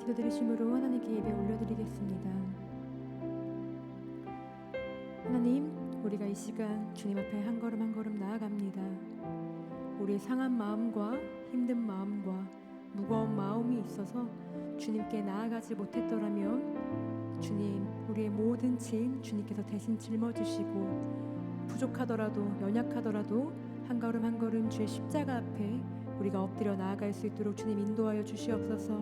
기도드리심으로 하나님께 예배 올려드리겠습니다. 하나님, 우리가 이 시간 주님 앞에 한 걸음 한 걸음 나아갑니다. 우리의 상한 마음과 힘든 마음과 무거운 마음이 있어서 주님께 나아가지 못했더라면 주님, 우리의 모든 짐 주님께서 대신 짊어지시고 부족하더라도 연약하더라도 한 걸음 한 걸음 주의 십자가 앞에 우리가 엎드려 나아갈 수 있도록 주님 인도하여 주시옵소서.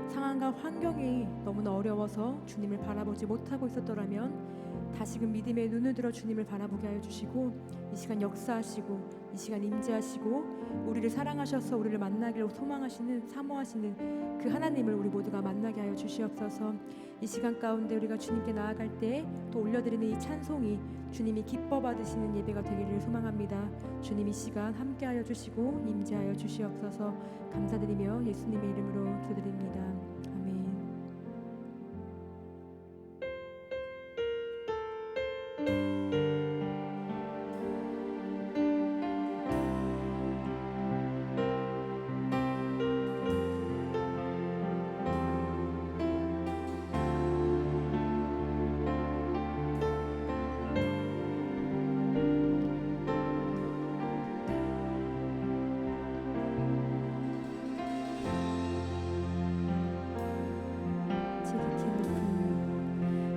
상황과 환경이 너무나 어려워서 주님을 바라보지 못하고 있었더라면 다시금 믿음의 눈을 들어 주님을 바라보게 하여 주시고 이 시간 역사하시고 이 시간 임재하시고 우리를 사랑하셔서 우리를 만나기를 소망하시는 사모하시는 그 하나님을 우리 모두가 만나게 하여 주시옵소서. 이 시간 가운데 우리가 주님께 나아갈 때 또 올려드리는 이 찬송이 주님이 기뻐 받으시는 예배가 되기를 소망합니다. 주님 이 시간 함께하여 주시고 임재하여 주시옵소서. 감사드리며 예수님의 이름으로 기도드립니다. 아멘.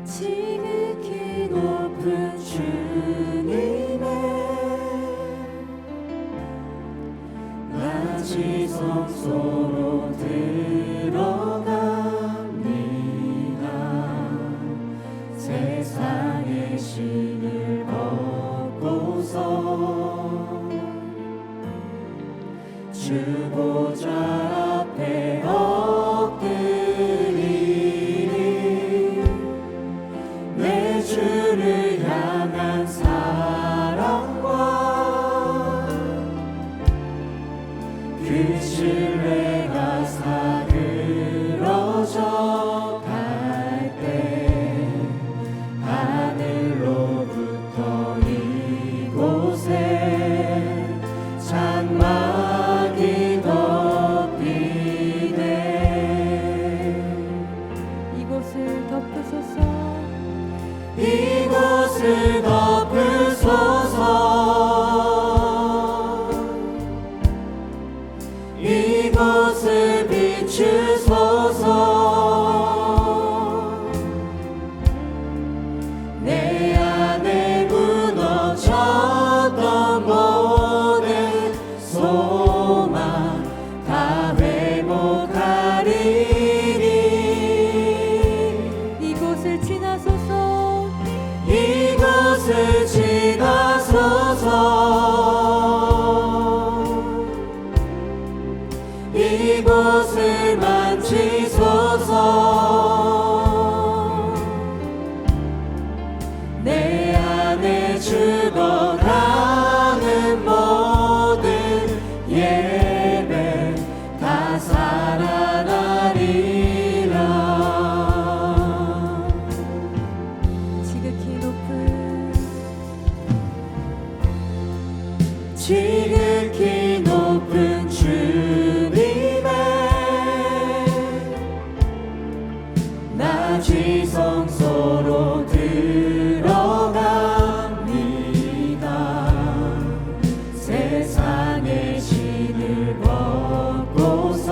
지극히 높은 주님의 나 지성소로 들어갑니다. 세상의 신을 벗고서 주 보좌 앞에 주를 향한 사랑과 그 신뢰가 사그러져 갈 때 하늘로부터 이곳에 장막이 덮이네. 이곳을 덮으소서. 이곳을 덮으소서. 이곳을 비추소서. 내 안에 무너졌던 모든 소망 다 회복하리니. 이곳을 지나소서. 이곳을 지나소서. 이곳을 만지소서. 내 안에 죽어가는 모든 예배 다 살아나리라. 지극히 높은 주님의 나 지성소로 들어갑니다. 세상의 신을 벗고서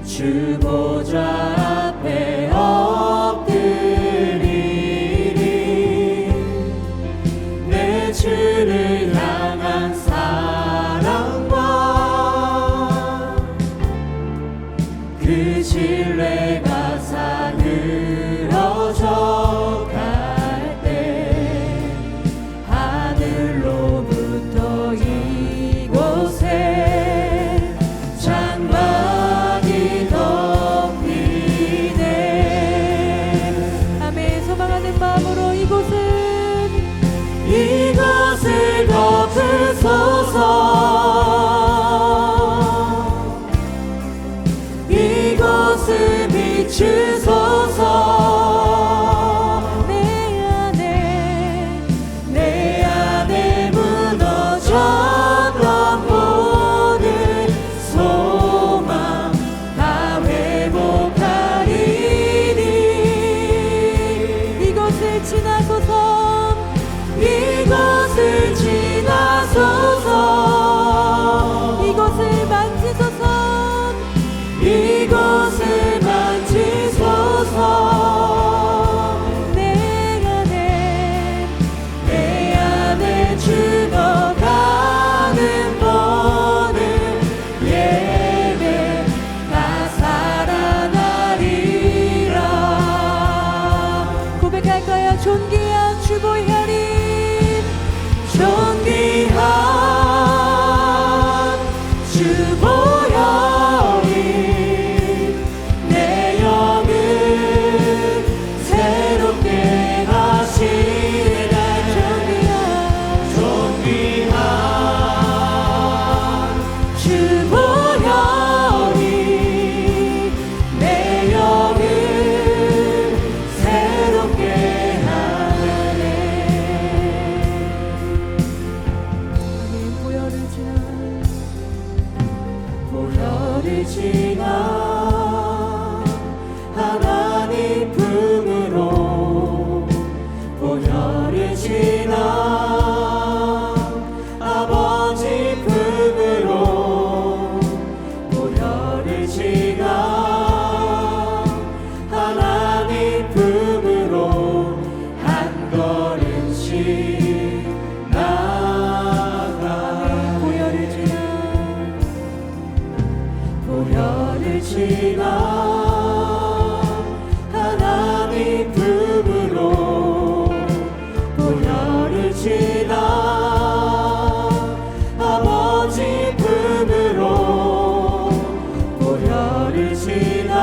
주 보좌 앞에 엎드리리. 내 주 지나소서 이곳을 지나소서 이곳을 만지소서 이곳을 만지소서 내 안에 죽어가는 모든 예배 다 살아나리라. 고백할까요? 존귀한 주보혈이 존귀한 주보혈이 내 영을 새롭게 하시네. 존귀한 주보혈이 내 영을 새롭게 하네. 아멘. 보혈을 지나 보혈을 지나 하나님 품으로 보혈을 지나 아버지 품으로 보혈을 지나 하나님 품으로 한 걸음씩 나가. 보혈을 지나 보혈을 지나 하나님 품으로 보혈을 지나 아버지 품으로 보혈을 지나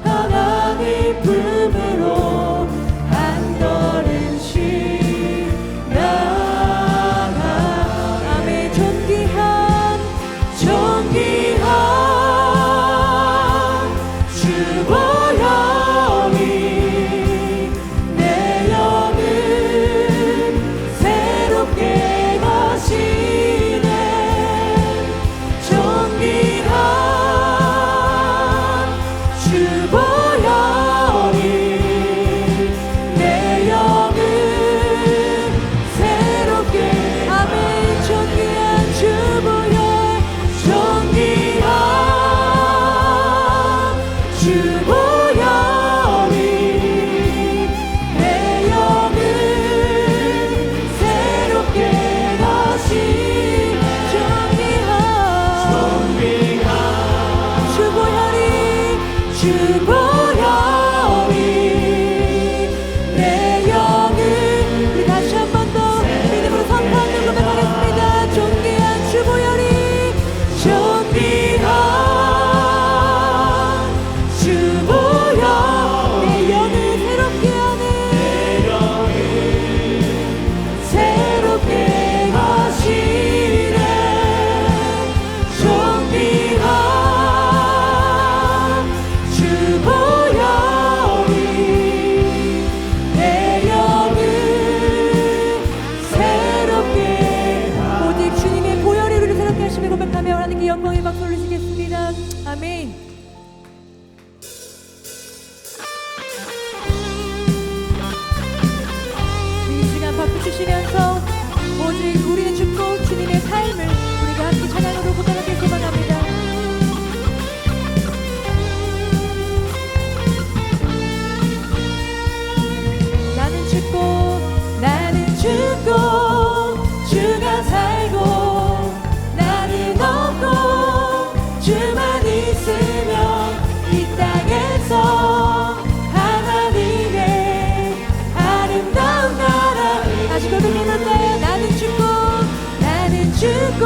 하나님 품으로 한 걸음씩 나가. 아멘. 존귀한 존귀한 주보혈이 내 영을 새롭게 하시네. 존귀한 주보혈이 내 영을 새롭게. 아멘. 존귀한 주보혈 존귀한 주보혈이 내 영을 새롭게 하시네. 존귀한 존귀한 주보혈이 주보혈이 내 영을. 우리 다시 한 번 더 믿음으로 선포하는 고백하겠습니다. 존귀한 주보혈이 존귀한 주보혈 내 영을 새롭게 하네. 내 영을 새롭게 하시네. 존귀한 주보혈이 내 영을 새롭게 오직 주님의 보혈이 우리를 새롭게 하심을 고백하며 하나님께 영광의 박수 올리시겠습니다. 아멘. 이 시간 박수 주시면서 오직 우리는 죽고 주님의 삶을 우리가 함께 찬양으로 고백하길 소망합니다. 나는 죽고 주가 살고 나는 없고 주만 있으면 이 땅에서 하나님의 아름다운 나라. 다시 고백해볼까요? 나는 죽고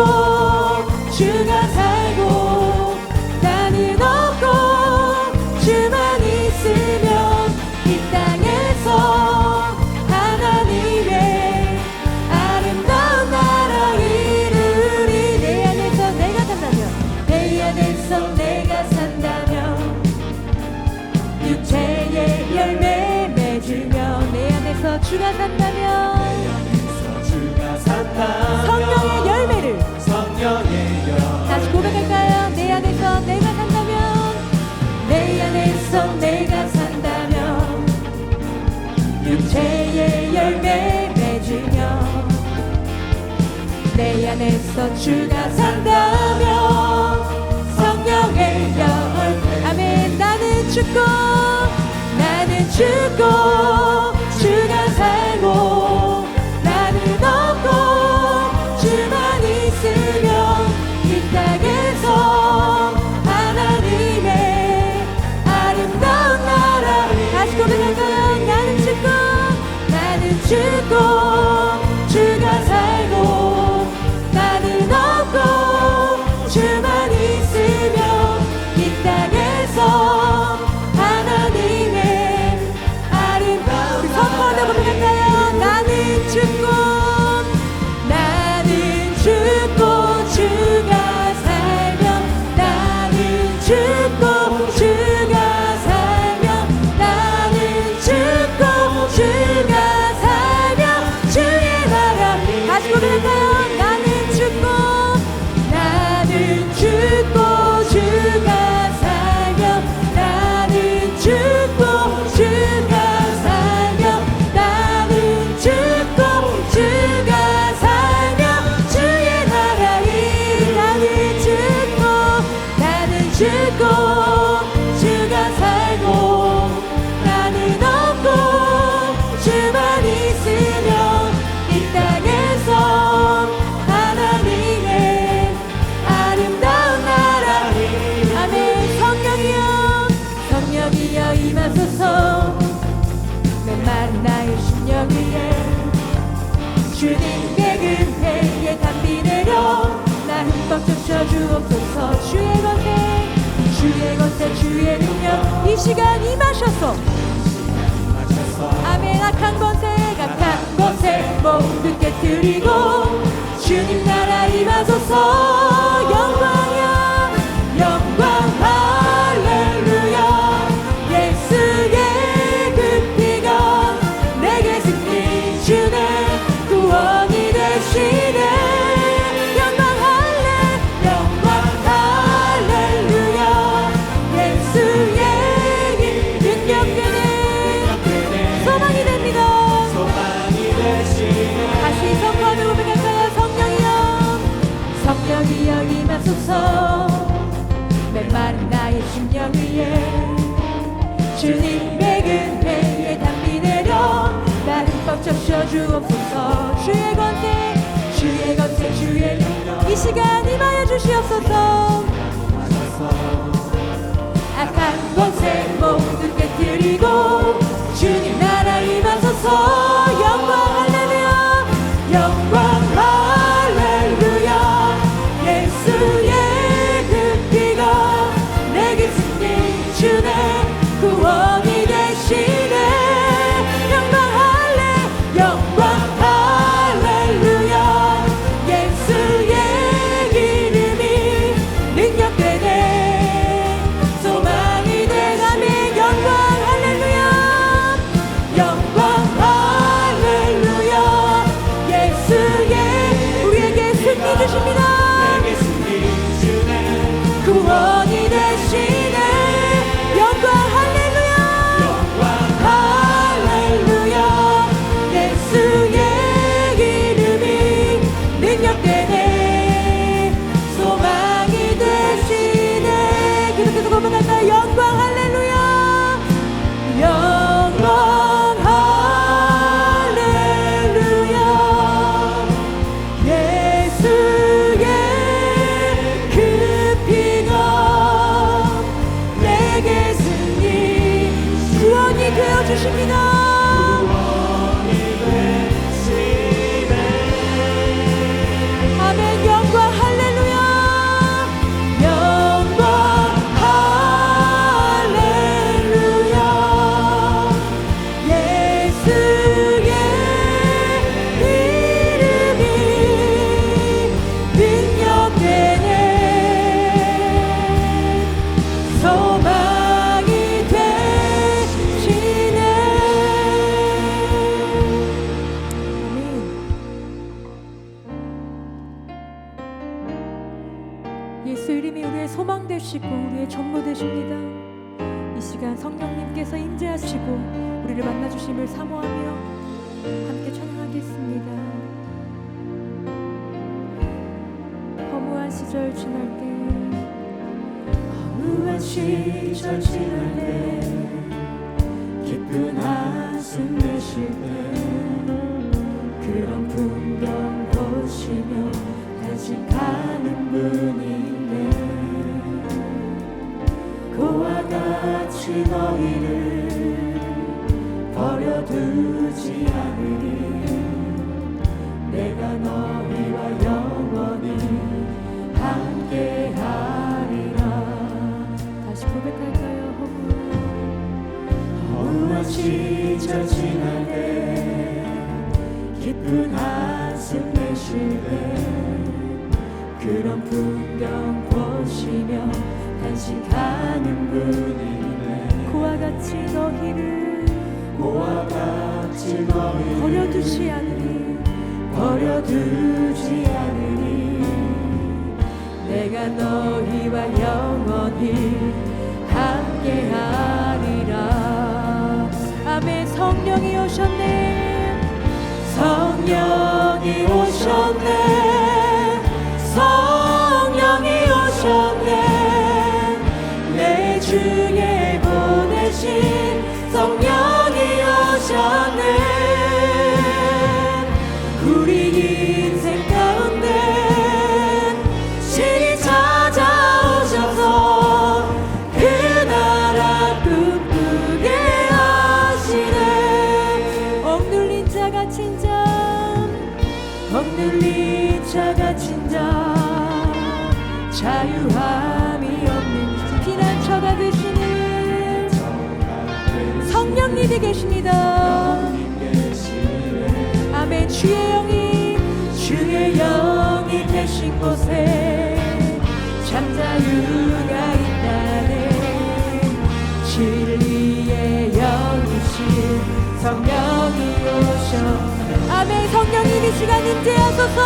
주가 살고 나는 없고 주만 있으면 이 땅에서 하나님의 아름다운 나라 이루리. 내 안에서 내가 산다면 내 안에서 내가 산다면 육체의 열매 맺으며 내 안에서 주가 산다면 주가 산다면 성령의 열매를 성령의 다시 고백할까요? 내 안에서 내가 산다면 내 안에서 내가 산다면 죄의 열매 맺으며 내 안에서 주가 산다면 성령의 열매 아멘. 나는 죽고 주가 살고 나는 없고 주만 있으면 이 땅에서 하나님의 아름다운 나라 다시 고백할까요? 나는 죽고 주가 살고 나는 없고 주만 있으면 이 땅에서 하나님의 아름다운 우리 선포하며 고백할까요? 나는 죽고 주가 살면 나는 죽고 주가 살면 나는 죽고 주가 살면 주의 나라 다시 고백할까요? 나는 죽고 주가 살면 나는 죽고 주가 살면 나는 죽고 주가 살면 주의 나라에 나는 죽고 주가 살고 나는 없고 주만 있으면 이 땅에서 하나님의 아름다운 나라 아멘. 성령이여 임하소서 메마른 나의 심령 위에 주님의 은혜에 담비 내려 나 흠뻑 적셔 주옵소서 주의 권세 주의 능력 이 시간 임하셔서 아멘. 악한 권세 모두 깨뜨리고 주님 나라 임하소서 영광 할렐루야 예수의 그 피가 내게 승리 주네 구원이 되시네 영광 할렐루야 예수의 그 능력 되네 소망이 됩니다 다시 선포하며 고백할까요? 성령이여 임하소서 메마른 나의 심령 위에 주님의 은혜에 담비 내려 나 흠뻑 적셔 주옵소서 주의 권세 주의 능력 이 시간 임하여 주시옵소서. 악한 권세 모두 깨뜨리고 주님 나라 임하소서 영광 할렐루야 예수의 그 피가 내게 승리 주네 구원이 되시네 영광 할렐루야 예수의 이름이 능력되네 소망이 되시네 영광 할렐루야 예수의 우리에게 승리 주십니다 구원이 되시네 영광 할렐루야 예수의 이름이 능력되네 소망이 되시네 계속해서 고백할까요? 영광 할렐루야 예수의 그 피가 내게 승리 구원이 되어 주십니다. 아멘. 영광 할렐루야 예수의 이름이 능력되네 소망이 되시네 예수 이름이 우리의 소망 되시고 우리의 전부 되십니다. 이 시간 시간 성령님께서 임재하시고 우리를 만나주심을 사모하며 함께 찬양하겠습니다. 허무한 시절 지날 때 허무한 시절 지날 때 기쁜 한숨 내쉴 때 그런 풍경 보시며 간직하는 분이네. 그와 같이 너희를 버려두지 않으리. 내가 너희와 영원히 함께하리라. 다시 고백할까요? 허무한 시절 지날 때 기쁜 한숨 내쉴 때 그런 풍경 보시며 간직하는 분이네. 그와 같이 너희를 버려두지 않으리. 내가 너희와 영원히 함께하리라. 아멘. 성령이 오셨네. 성령이 오셨네. 성령이 오셨네. 내 주에 보내신 성령이 오셨네. 우리 인생 가운데 신이 찾아오셔서 그 나라 꿈꾸게 하시네. 억눌린 자가 진정 억눌린 자가 진정 자유함이 없는 피난처가 되시는 성령님이 계십니다. 아멘. 주의 영이 계신 곳에 참 자유가 있다네. 진리의 영이신 성령이 오셨네. 아멘. 성령님 이 시간 임재하소서.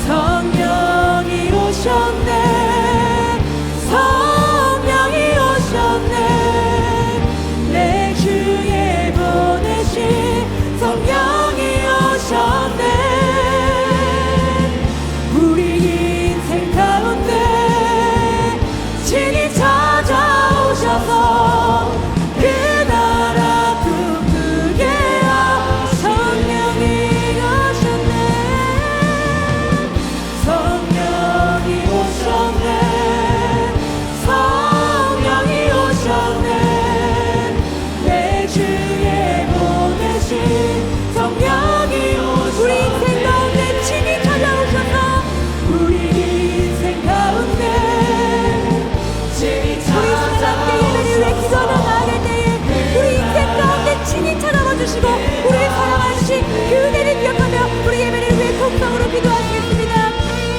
성령이 오셨네. 성령이 오셨네. 내 주에 보내신 성령이 오셨네. 우리 인생 가운데 신이 찾아오셔서 그 나라 꿈꾸게 성령이 오셨네. 성령이 오셨네. 성령이 오셨네. 내 주에 보내신 성령이 오셨네. 우리 인생 가운데 친히 찾아오셔서 우리 인생 가운데 신이 우리 시간 함께 예배를 위해 기도하며 나아갈 때에 우리 인생 가운데 친히 찾아와 주시고 우리를 사랑하신 그 은혜를 기억하며 우리 예배를 위해 통성으로 기도하시겠습니다.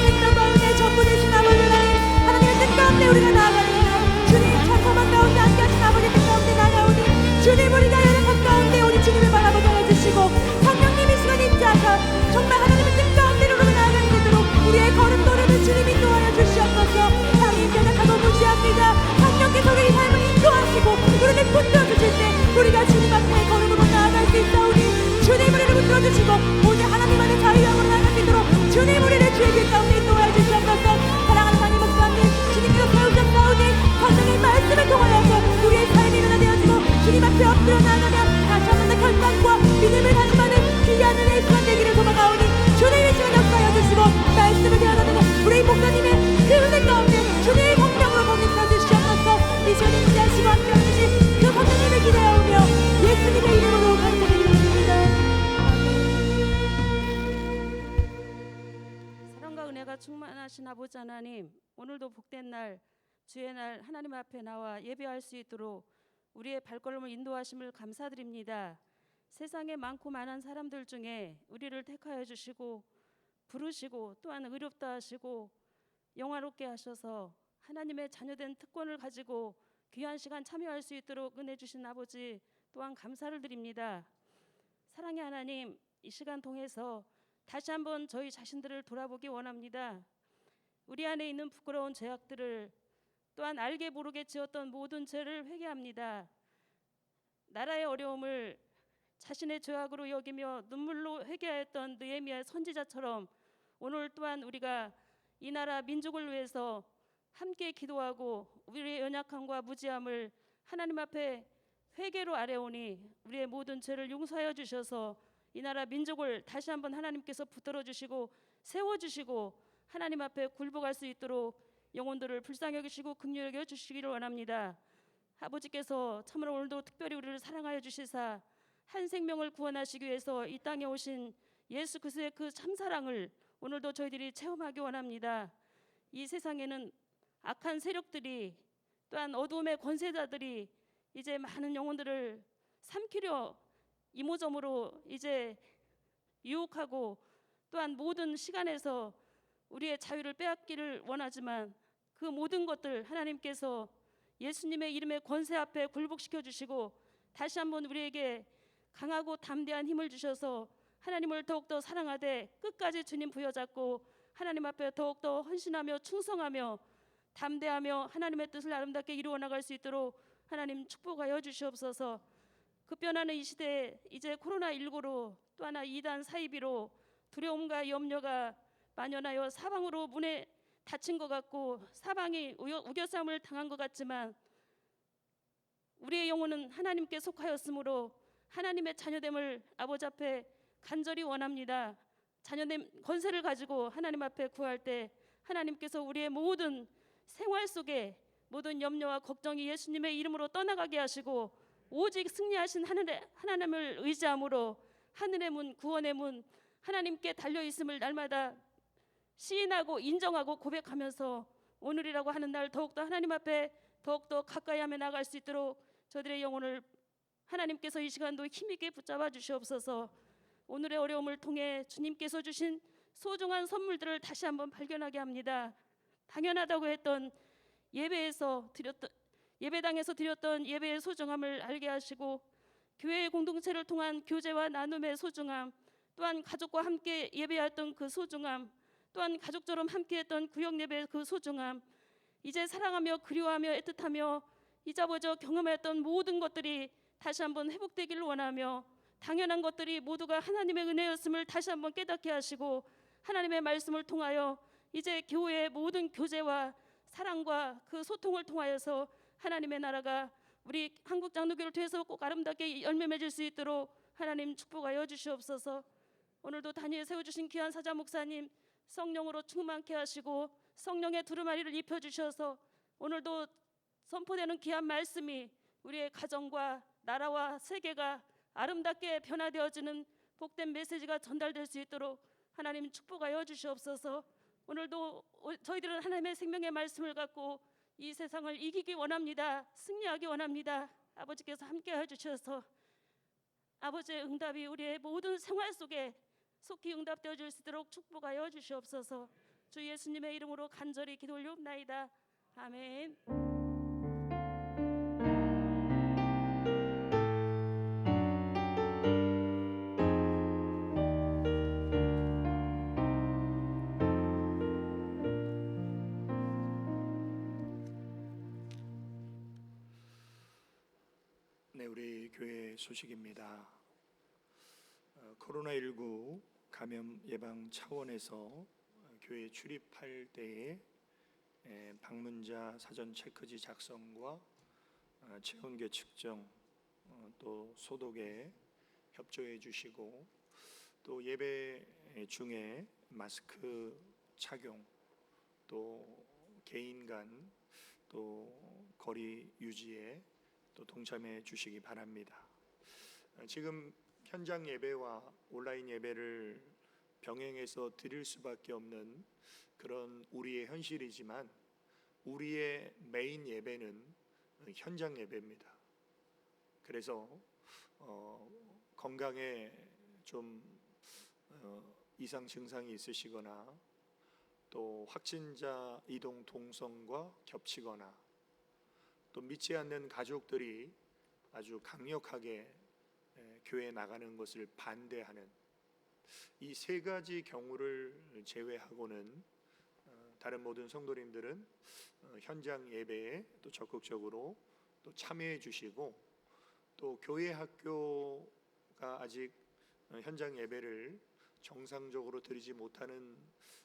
생명 가운데 전부 되신 아버지 하나님, 하나님의 뜻 가운데 우리가 나아갑니다. 주님 찬송한 가운데 함께하신 아버지 뜻 가운데 나아오니 주님 우리가 연약한 가운데 우리 주님을 바라보게 해주시고 성령님이 시간 임재하사 정말 하나님의 뜻 가운데로 우리가 나아가게 되도록 우리의 걸음걸음을 주님 인도하여 주시옵소서. 땅이 변혁하고 무지합니다. 성령께서 우리의 삶을 인도하시고 우리를 붙들어주실 때 우리가 주님 앞에 걸음으로 나아갈 수 있사오니 주님 우리를 붙들어주시고 오직 하나님 안에 자유함으로 나아갈 수 있도록 주님 우리를 주의 길 가운데 인도하여 주시옵소서. 사랑하는 하나님 목사님 주님께서 세우셨사오니 성령의 말씀을 통하여서 우리의 삶이 변화되어지고 주님 앞에 엎드려 나아가며 다시 한 번 더 결단과 믿음을 다짐하는 귀한 은혜의 시간 되기를 소망하오니 주님의 시간 역사하여 주시고 말씀을 대하는 우리 목사님의 그 은혜 가운데 주님의 공명으로 공격해 주시옵소서. 이 시간 인자하시고 함께하시니 그 성령님을 기대하오며 예수님의 이름으로 간절히 기도드립니다. 사랑과 은혜가 충만하신 아버지 하나님, 오늘도 복된 날 주의 날 하나님 앞에 나와 예배할 수 있도록 우리의 발걸음을 인도하심을 감사드립니다. 세상에 많고 많은 사람들 중에 우리를 택하여 주시고 부르시고 또한 의롭다 하시고 영화롭게 하셔서 하나님의 자녀된 특권을 가지고 귀한 시간 참여할 수 있도록 은혜 주신 아버지 또한 감사를 드립니다. 사랑의 하나님, 이 시간 통해서 다시 한번 저희 자신들을 돌아보기 원합니다. 우리 안에 있는 부끄러운 죄악들을 또한 알게 모르게 지었던 모든 죄를 회개합니다. 나라의 어려움을 자신의 죄악으로 여기며 눈물로 회개하였던 느헤미야 선지자처럼 오늘 또한 우리가 이 나라 민족을 위해서 함께 기도하고 우리의 연약함과 무지함을 하나님 앞에 회개로 아뢰오니 우리의 모든 죄를 용서하여 주셔서 이 나라 민족을 다시 한번 하나님께서 붙들어 주시고 세워 주시고 하나님 앞에 굴복할 수 있도록 영혼들을 불쌍히 여기시고 긍휼히 여겨 주시기를 원합니다. 아버지께서 참으로 오늘도 특별히 우리를 사랑하여 주시사 한 생명을 구원하시기 위해서 이 땅에 오신 예수 그리스도의 그 참사랑을 오늘도 저희들이 체험하기 원합니다. 이 세상에는 악한 세력들이 또한 어두움의 권세자들이 이제 많은 영혼들을 삼키려 이모저모로 이제 유혹하고 또한 모든 시간에서 우리의 자유를 빼앗기를 원하지만 그 모든 것들 하나님께서 예수님의 이름의 권세 앞에 굴복시켜 주시고 다시 한번 우리에게 강하고 담대한 힘을 주셔서 하나님을 더욱더 사랑하되 끝까지 주님 부여잡고 하나님 앞에 더욱더 헌신하며 충성하며 담대하며 하나님의 뜻을 아름답게 이루어 나갈 수 있도록 하나님 축복하여 주시옵소서. 급변하는 이 시대에 이제 코로나19로 또 하나 이단 사이비로 두려움과 염려가 만연하여 사방으로 문에 닫힌 것 같고 사방이 우겨싸움을 당한 것 같지만 우리의 영혼은 하나님께 속하였으므로 하나님의 자녀됨을 아버지 앞에 간절히 원합니다. 자녀됨 권세를 가지고 하나님 앞에 구할 때 하나님께서 우리의 모든 생활 속에 모든 염려와 걱정이 예수님의 이름으로 떠나가게 하시고 오직 승리하신 하나님을 의지함으로 하늘의 문 구원의 문 하나님께 달려있음을 날마다 시인하고 인정하고 고백하면서 오늘이라고 하는 날 더욱더 하나님 앞에 더욱더 가까이 하며 나갈 수 있도록 저들의 영혼을 하나님께서 이 시간도 힘있게 붙잡아 주시옵소서. 오늘의 어려움을 통해 주님께서 주신 소중한 선물들을 다시 한번 발견하게 합니다. 당연하다고 했던 예배당에서 드렸던 예배의 소중함을 알게 하시고 교회의 공동체를 통한 교제와 나눔의 소중함 또한 가족과 함께 예배했던 그 소중함 또한 가족처럼 함께했던 구역 예배의 그 소중함 이제 사랑하며 그리워하며 애틋하며 잊어버려 경험했던 모든 것들이 다시 한번 회복되기를 원하며 당연한 것들이 모두가 하나님의 은혜였음을 다시 한번 깨닫게 하시고 하나님의 말씀을 통하여 이제 교회의 모든 교제와 사랑과 그 소통을 통하여서 하나님의 나라가 우리 한국 장로교를 통해서 꼭 아름답게 열매 맺을 수 있도록 하나님 축복하여 주시옵소서. 오늘도 단위에 세워주신 귀한 사자 목사님 성령으로 충만케 하시고 성령의 두루마리를 입혀주셔서 오늘도 선포되는 귀한 말씀이 우리의 가정과 나라와 세계가 아름답게 변화되어지는 복된 메시지가 전달될 수 있도록 하나님 축복하여 주시옵소서. 오늘도 저희들은 하나님의 생명의 말씀을 갖고 이 세상을 이기기 원합니다. 승리하기 원합니다. 아버지께서 함께해 주셔서 아버지의 응답이 우리의 모든 생활 속에 속히 응답되어 수 있도록 축복하여 주시옵소서. 주 예수님의 이름으로 간절히 기도 올리옵나이다. 아멘. 네, 우리 교회 소식입니다. 코로나19 감염 예방 차원에서 교회 출입할 때에 방문자 사전 체크지 작성과 체온계 측정 또 소독에 협조해 주시고 또 예배 중에 마스크 착용 또 개인 간 또 거리 유지에 또 동참해 주시기 바랍니다. 지금 현장 예배와 온라인 예배를 병행해서 드릴 수밖에 없는 그런 우리의 현실이지만 우리의 메인 예배는 현장 예배입니다. 그래서 건강에 좀 이상 증상이 있으시거나 또 확진자 이동 동선과 겹치거나 또 믿지 않는 가족들이 아주 강력하게 교회에 나가는 것을 반대하는 이 세 가지 경우를 제외하고는 다른 모든 성도님들은 현장 예배에 또 적극적으로 또 참여해 주시고, 또 교회 학교가 아직 현장 예배를 정상적으로 드리지 못하는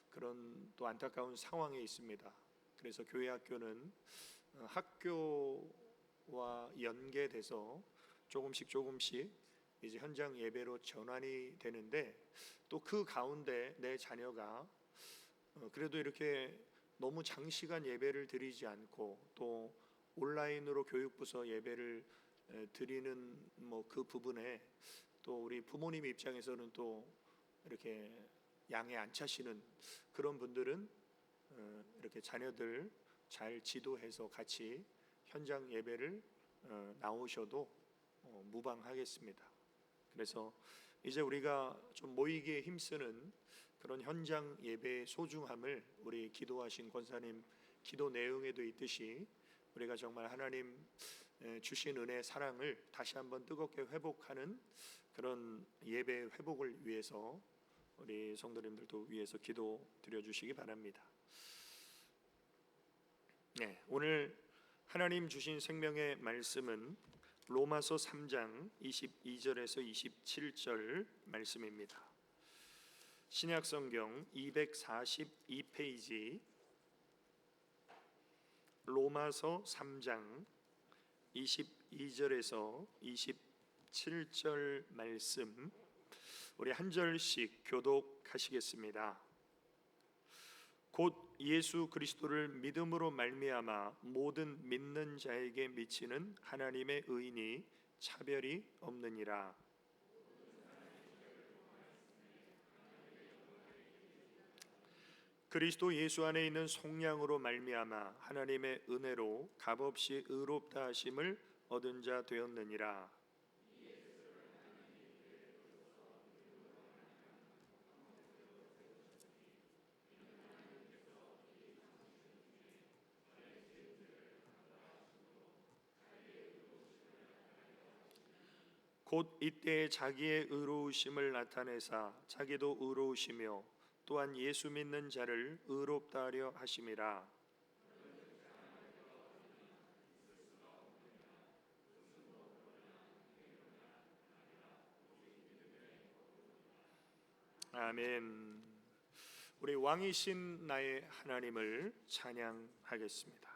그런 또 안타까운 상황에 있습니다. 그래서 교회 학교는 학교와 연계돼서 조금씩 이제 현장 예배로 전환이 되는데, 또 그 가운데 내 자녀가 그래도 이렇게 너무 장시간 예배를 드리지 않고 또 온라인으로 교육부서 예배를 드리는 그 부분에 또 우리 부모님 입장에서는 또 이렇게 양에 안 차시는 그런 분들은 이렇게 자녀들 잘 지도해서 같이 현장 예배를 나오셔도 무방하겠습니다. 그래서 이제 우리가 좀 모이기에 힘쓰는 그런 현장 예배의 소중함을 우리 기도하신 권사님 기도 내용에도 있듯이 우리가 정말 하나님 주신 은혜 사랑을 다시 한번 뜨겁게 회복하는 그런 예배 회복을 위해서 우리 성도님들도 위해서 기도 드려주시기 바랍니다. 네, 오늘 하나님 주신 생명의 말씀은 로마서 3장 22절에서 27절 말씀입니다. 신약성경 242페이지 로마서 3장 22절에서 27절 말씀, 우리 한 절씩 교독하시겠습니다. 곧 예수 그리스도를 믿음으로 말미암아 모든 믿는 자에게 미치는 하나님의 의인이 차별이 없느니라. 그리스도 예수 안에 있는 속량으로 말미암아 하나님의 은혜로 값없이 의롭다 하심을 얻은 자 되었느니라. 곧 이때에 자기의 의로우심을 나타내사 자기도 의로우시며 또한 예수 믿는 자를 의롭다 하려 하심이라. 아멘. 우리 왕이신 나의 하나님을 찬양하겠습니다.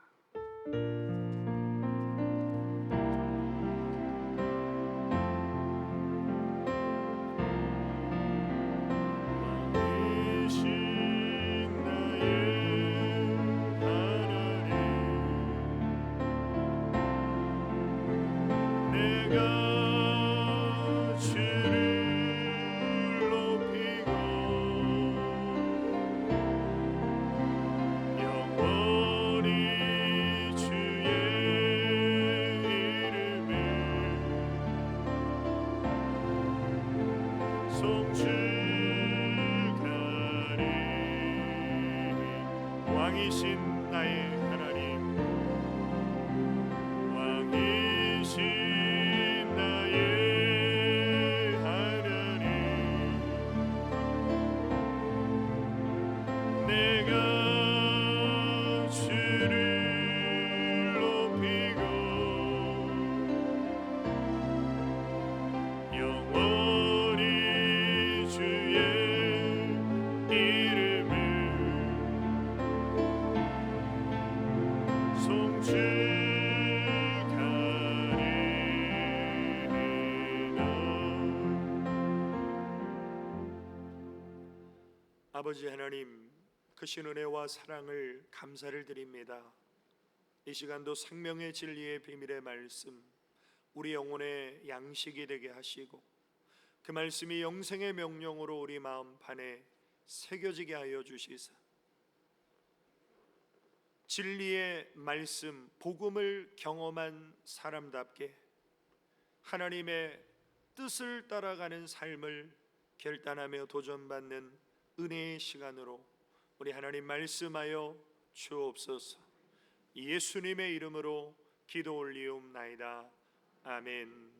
왕이신 나의 하나님, 왕이신 나의 하나님, 내가 주를 높이고 영원히 주의 이름을 아버지 하나님, 크신 은혜와 사랑을 감사를 드립니다. 이 시간도 생명의 진리의 비밀의 말씀, 우리 영혼의 양식이 되게 하시고 그 말씀이 영생의 명령으로 우리 마음판에 새겨지게 하여 주시사 진리의 말씀, 복음을 경험한 사람답게 하나님의 뜻을 따라가는 삶을 결단하며 도전받는 은혜의 시간으로 우리 하나님 말씀하여 주옵소서. 예수님의 이름으로 기도 올리옵나이다. 아멘.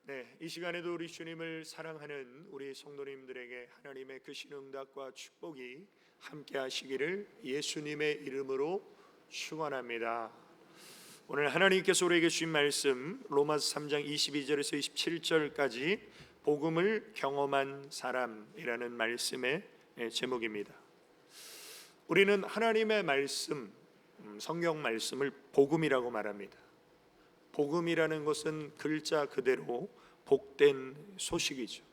네, 이 시간에도 우리 주님을 사랑하는 우리 성도님들에게 하나님의 그 신응답과 축복이 함께 하시기를 예수님의 이름으로 축원합니다. 오늘 하나님께서 우리에게 주신 말씀 로마서 3장 22절에서 27절까지 복음을 경험한 사람이라는 말씀의 제목입니다. 우리는 하나님의 말씀, 성경 말씀을 복음이라고 말합니다. 복음이라는 것은 글자 그대로 복된 소식이죠.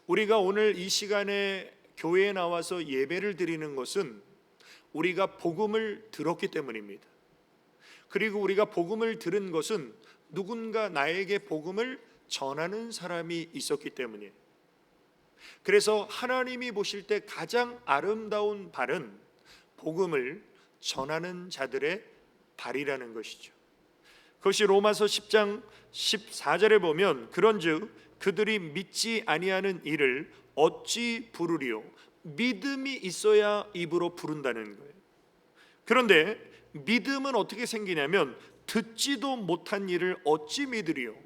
우리가 오늘 이 시간에 교회에 나와서 예배를 드리는 것은 우리가 복음을 들었기 때문입니다. 그리고 우리가 복음을 들은 것은 누군가 나에게 복음을 전하는 사람이 있었기 때문이에요. 그래서 하나님이 보실 때 가장 아름다운 발은 복음을 전하는 자들의 발이라는 것이죠. 그것이 로마서 10장 14절에 보면 그런즉 그들이 믿지 아니하는 일을 어찌 부르리요? 믿음이 있어야 입으로 부른다는 거예요. 그런데 믿음은 어떻게 생기냐면 듣지도 못한 일을 어찌 믿으리요?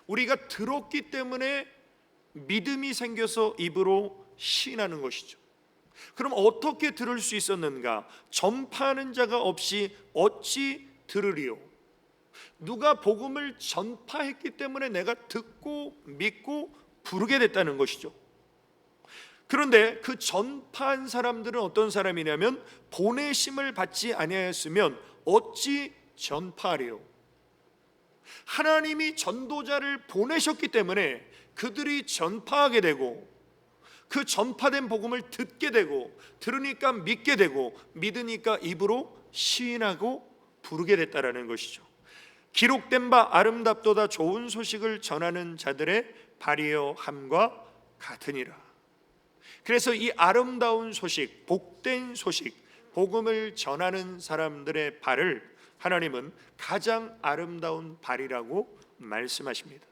우리가 들었기 때문에 믿음이 생겨서 입으로 시인하는 것이죠. 그럼 어떻게 들을 수 있었는가? 전파하는 자가 없이 어찌 들으리요? 누가 복음을 전파했기 때문에 내가 듣고 믿고 부르게 됐다는 것이죠. 그런데 그 전파한 사람들은 어떤 사람이냐면 보내심을 받지 아니하였으면 어찌 전파하리요? 하나님이 전도자를 보내셨기 때문에 그들이 전파하게 되고 그 전파된 복음을 듣게 되고 들으니까 믿게 되고 믿으니까 입으로 시인하고 부르게 됐다라는 것이죠. 기록된 바 아름답도다 좋은 소식을 전하는 자들의 발이여 함과 같으니라. 그래서 이 아름다운 소식, 복된 소식, 복음을 전하는 사람들의 발을 하나님은 가장 아름다운 발이라고 말씀하십니다.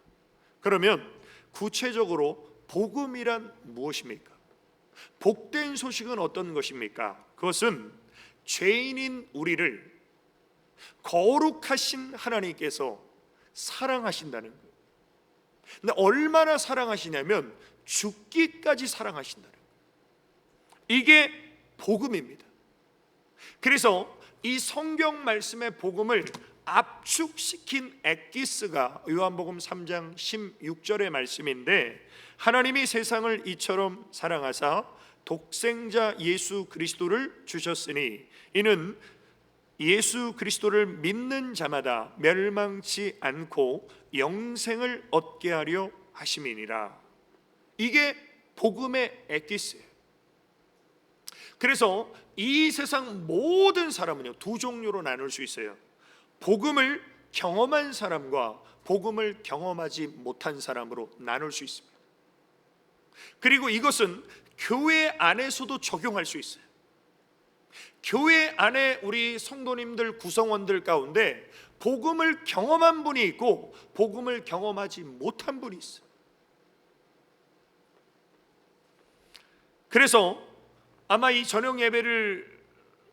그러면 구체적으로 복음이란 무엇입니까? 복된 소식은 어떤 것입니까? 그것은 죄인인 우리를 거룩하신 하나님께서 사랑하신다는 거예요. 근데 얼마나 사랑하시냐면 죽기까지 사랑하신다는 거예요. 이게 복음입니다. 그래서 이 성경 말씀의 복음을 압축시킨 엑기스가 요한복음 3장 16절의 말씀인데 하나님이 세상을 이처럼 사랑하사 독생자 예수 그리스도를 주셨으니 이는 예수 그리스도를 믿는 자마다 멸망치 않고 영생을 얻게 하려 하심이니라. 이게 복음의 엑기스예요. 그래서 이 세상 모든 사람은요 두 종류로 나눌 수 있어요. 복음을 경험한 사람과 복음을 경험하지 못한 사람으로 나눌 수 있습니다. 그리고 이것은 교회 안에서도 적용할 수 있어요. 교회 안에 우리 성도님들 구성원들 가운데 복음을 경험한 분이 있고 복음을 경험하지 못한 분이 있어요. 그래서 아마 이 저녁 예배를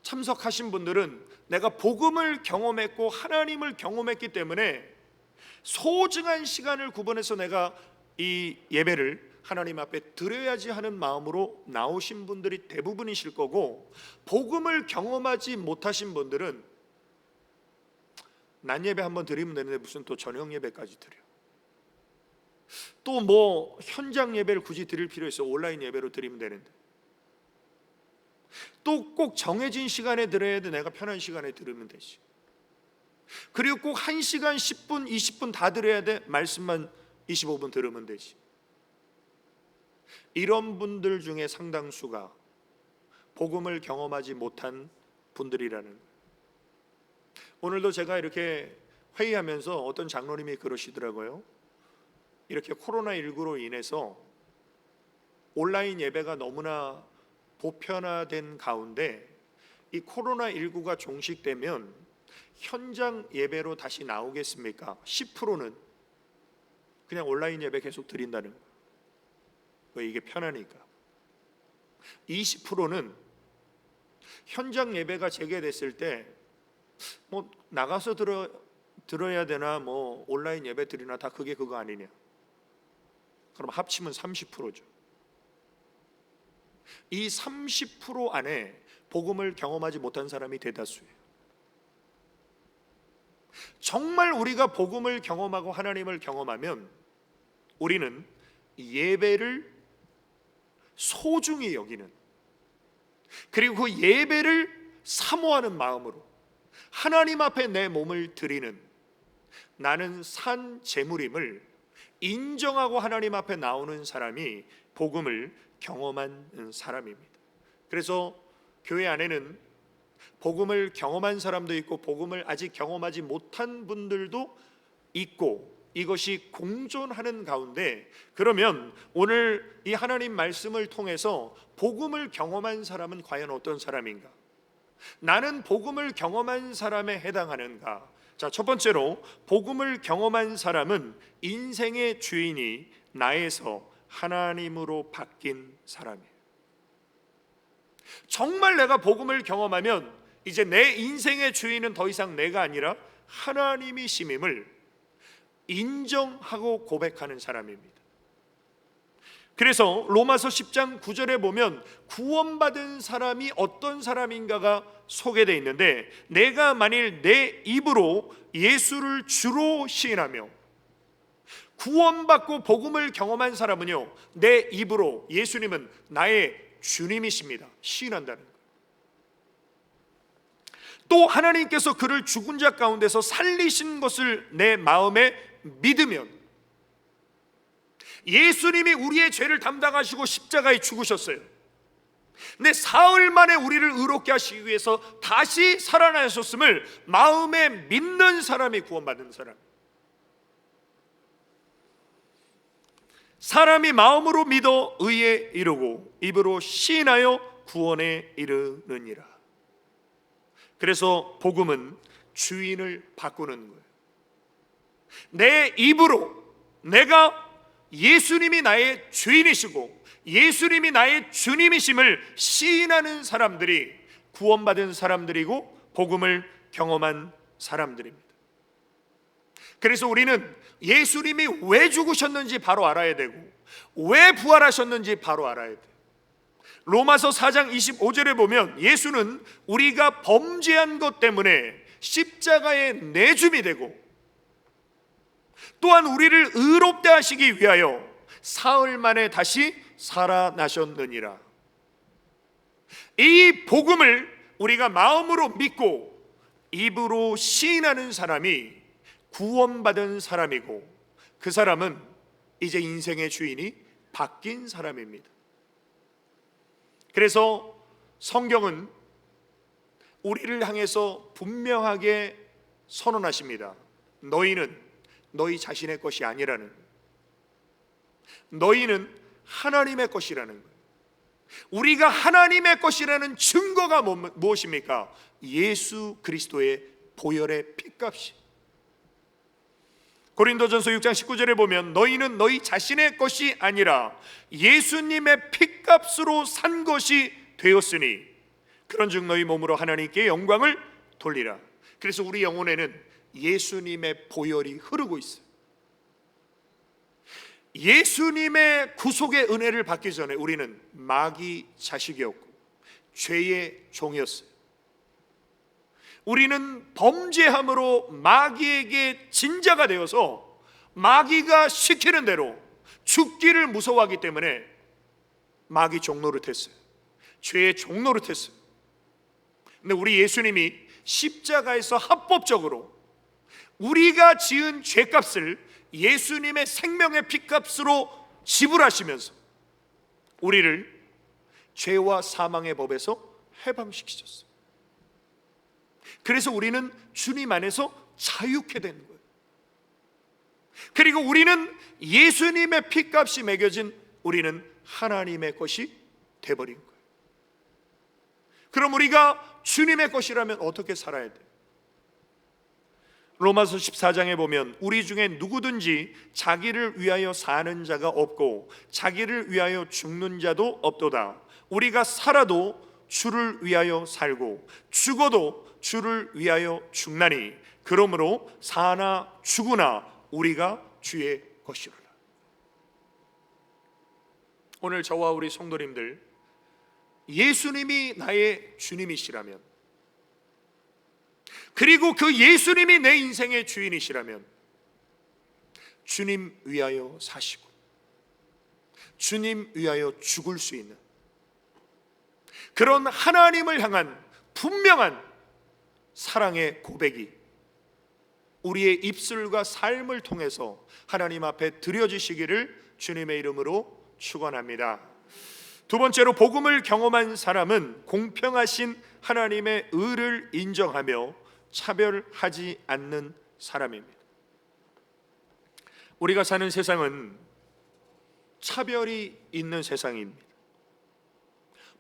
참석하신 분들은 내가 복음을 경험했고 하나님을 경험했기 때문에 소중한 시간을 구분해서 내가 이 예배를 하나님 앞에 드려야지 하는 마음으로 나오신 분들이 대부분이실 거고, 복음을 경험하지 못하신 분들은 낮 예배 한번 드리면 되는데 무슨 또 저녁 예배까지 드려. 또 뭐 현장 예배를 굳이 드릴 필요 있어? 온라인 예배로 드리면 되는데. 또 꼭 정해진 시간에 들어야 돼? 내가 편한 시간에 들으면 되지. 그리고 꼭 1시간 10분 20분 다 들어야 돼? 말씀만 25분 들으면 되지. 이런 분들 중에 상당수가 복음을 경험하지 못한 분들이라는 거예요. 오늘도 제가 이렇게 회의하면서 어떤 장로님이 그러시더라고요. 이렇게 코로나19로 인해서 온라인 예배가 너무나 보편화된 가운데 이 코로나19가 종식되면 현장 예배로 다시 나오겠습니까? 10%는 그냥 온라인 예배 계속 드린다는 거예요. 왜? 이게 편하니까. 20%는 현장 예배가 재개됐을 때 뭐 나가서 들어야 되나 뭐 온라인 예배 드리나 다 그게 그거 아니냐? 그럼 합치면 30%죠. 이 30% 안에 복음을 경험하지 못한 사람이 대다수예요. 정말 우리가 복음을 경험하고 하나님을 경험하면 우리는 예배를 소중히 여기는, 그리고 그 예배를 사모하는 마음으로 하나님 앞에 내 몸을 드리는, 나는 산 제물임을 인정하고 하나님 앞에 나오는 사람이 복음을 경험한 사람입니다. 그래서 교회 안에는 복음을 경험한 사람도 있고 복음을 아직 경험하지 못한 분들도 있고, 이것이 공존하는 가운데, 그러면 오늘 이 하나님 말씀을 통해서 복음을 경험한 사람은 과연 어떤 사람인가? 나는 복음을 경험한 사람에 해당하는가? 자, 첫 번째로 복음을 경험한 사람은 인생의 주인이 나에서 하나님으로 바뀐 사람이에요. 정말 내가 복음을 경험하면 이제 내 인생의 주인은 더 이상 내가 아니라 하나님이심임을 인정하고 고백하는 사람입니다. 그래서 로마서 10장 9절에 보면 구원받은 사람이 어떤 사람인가가 소개되어 있는데, 내가 만일 내 입으로 예수를 주로 시인하며, 구원받고 복음을 경험한 사람은요, 내 입으로 예수님은 나의 주님이십니다 시인한다는 거예요. 또 하나님께서 그를 죽은 자 가운데서 살리신 것을 내 마음에 믿으면, 예수님이 우리의 죄를 담당하시고 십자가에 죽으셨어요. 근데 사흘 만에 우리를 의롭게 하시기 위해서 다시 살아나셨음을 마음에 믿는 사람이 구원받는 사람. 사람이 마음으로 믿어 의에 이르고 입으로 시인하여 구원에 이르느니라. 그래서 복음은 주인을 바꾸는 거예요. 내 입으로 내가 예수님이 나의 주인이시고 예수님이 나의 주님이심을 시인하는 사람들이 구원받은 사람들이고 복음을 경험한 사람들입니다. 그래서 우리는 예수님이 왜 죽으셨는지 바로 알아야 되고 왜 부활하셨는지 바로 알아야 돼요. 로마서 4장 25절에 보면 예수는 우리가 범죄한 것 때문에 십자가에 내줌이 되고, 또한 우리를 의롭게 하시기 위하여 사흘 만에 다시 살아나셨느니라. 이 복음을 우리가 마음으로 믿고 입으로 시인하는 사람이 구원받은 사람이고, 그 사람은 이제 인생의 주인이 바뀐 사람입니다. 그래서 성경은 우리를 향해서 분명하게 선언하십니다. 너희는 너희 자신의 것이 아니라는 거예요. 너희는 하나님의 것이라는 거예요. 우리가 하나님의 것이라는 증거가 무엇입니까? 예수 그리스도의 보혈의 피값이. 고린도전서 6장 19절에 보면 너희는 너희 자신의 것이 아니라 예수님의 피값으로 산 것이 되었으니 그런즉 너희 몸으로 하나님께 영광을 돌리라. 그래서 우리 영혼에는 예수님의 보혈이 흐르고 있어요. 예수님의 구속의 은혜를 받기 전에 우리는 마귀 자식이었고 죄의 종이었어요. 우리는 범죄함으로 마귀에게 진자가 되어서 마귀가 시키는 대로 죽기를 무서워하기 때문에 마귀 종노릇했어요. 죄의 종노릇했어요. 근데 우리 예수님이 십자가에서 합법적으로 우리가 지은 죄값을 예수님의 생명의 피값으로 지불하시면서 우리를 죄와 사망의 법에서 해방시키셨어요. 그래서 우리는 주님 안에서 자유케 되는 거예요. 그리고 우리는 예수님의 피값이 매겨진 우리는 하나님의 것이 돼버린 거예요. 그럼 우리가 주님의 것이라면 어떻게 살아야 돼요? 로마서 14장에 보면 우리 중에 누구든지 자기를 위하여 사는 자가 없고 자기를 위하여 죽는 자도 없도다. 우리가 살아도 주를 위하여 살고 죽어도 주를 위하여 죽나니 그러므로 사나 죽으나 우리가 주의 것이로라. 오늘 저와 우리 성도님들, 예수님이 나의 주님이시라면, 그리고 그 예수님이 내 인생의 주인이시라면 주님 위하여 사시고 주님 위하여 죽을 수 있는 그런 하나님을 향한 분명한 사랑의 고백이 우리의 입술과 삶을 통해서 하나님 앞에 드려지시기를 주님의 이름으로 축원합니다. 두 번째로, 복음을 경험한 사람은 공평하신 하나님의 의를 인정하며 차별하지 않는 사람입니다. 우리가 사는 세상은 차별이 있는 세상입니다.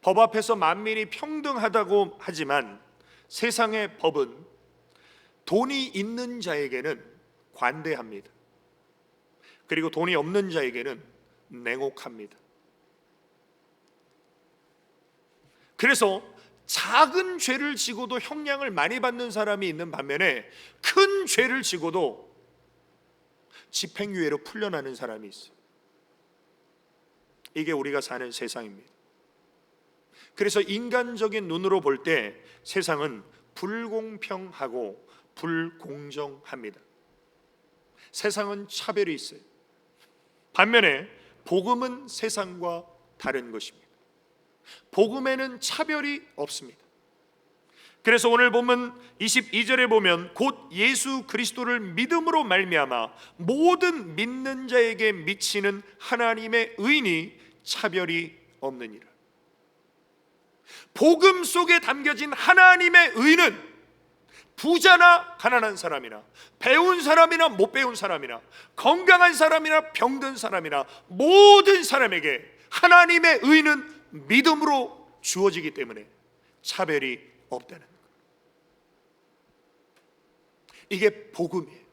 법 앞에서 만민이 평등하다고 하지만 세상의 법은 돈이 있는 자에게는 관대합니다. 그리고 돈이 없는 자에게는 냉혹합니다. 그래서 작은 죄를 지고도 형량을 많이 받는 사람이 있는 반면에 큰 죄를 지고도 집행유예로 풀려나는 사람이 있어요. 이게 우리가 사는 세상입니다. 그래서 인간적인 눈으로 볼 때 세상은 불공평하고 불공정합니다. 세상은 차별이 있어요. 반면에 복음은 세상과 다른 것입니다. 복음에는 차별이 없습니다. 그래서 오늘 본문 22절에 보면 곧 예수 그리스도를 믿음으로 말미암아 모든 믿는 자에게 미치는 하나님의 의인이 차별이 없느니라. 복음 속에 담겨진 하나님의 의는 부자나 가난한 사람이나 배운 사람이나 못 배운 사람이나 건강한 사람이나 병든 사람이나 모든 사람에게 하나님의 의는 믿음으로 주어지기 때문에 차별이 없다는 것. 이게 복음이에요.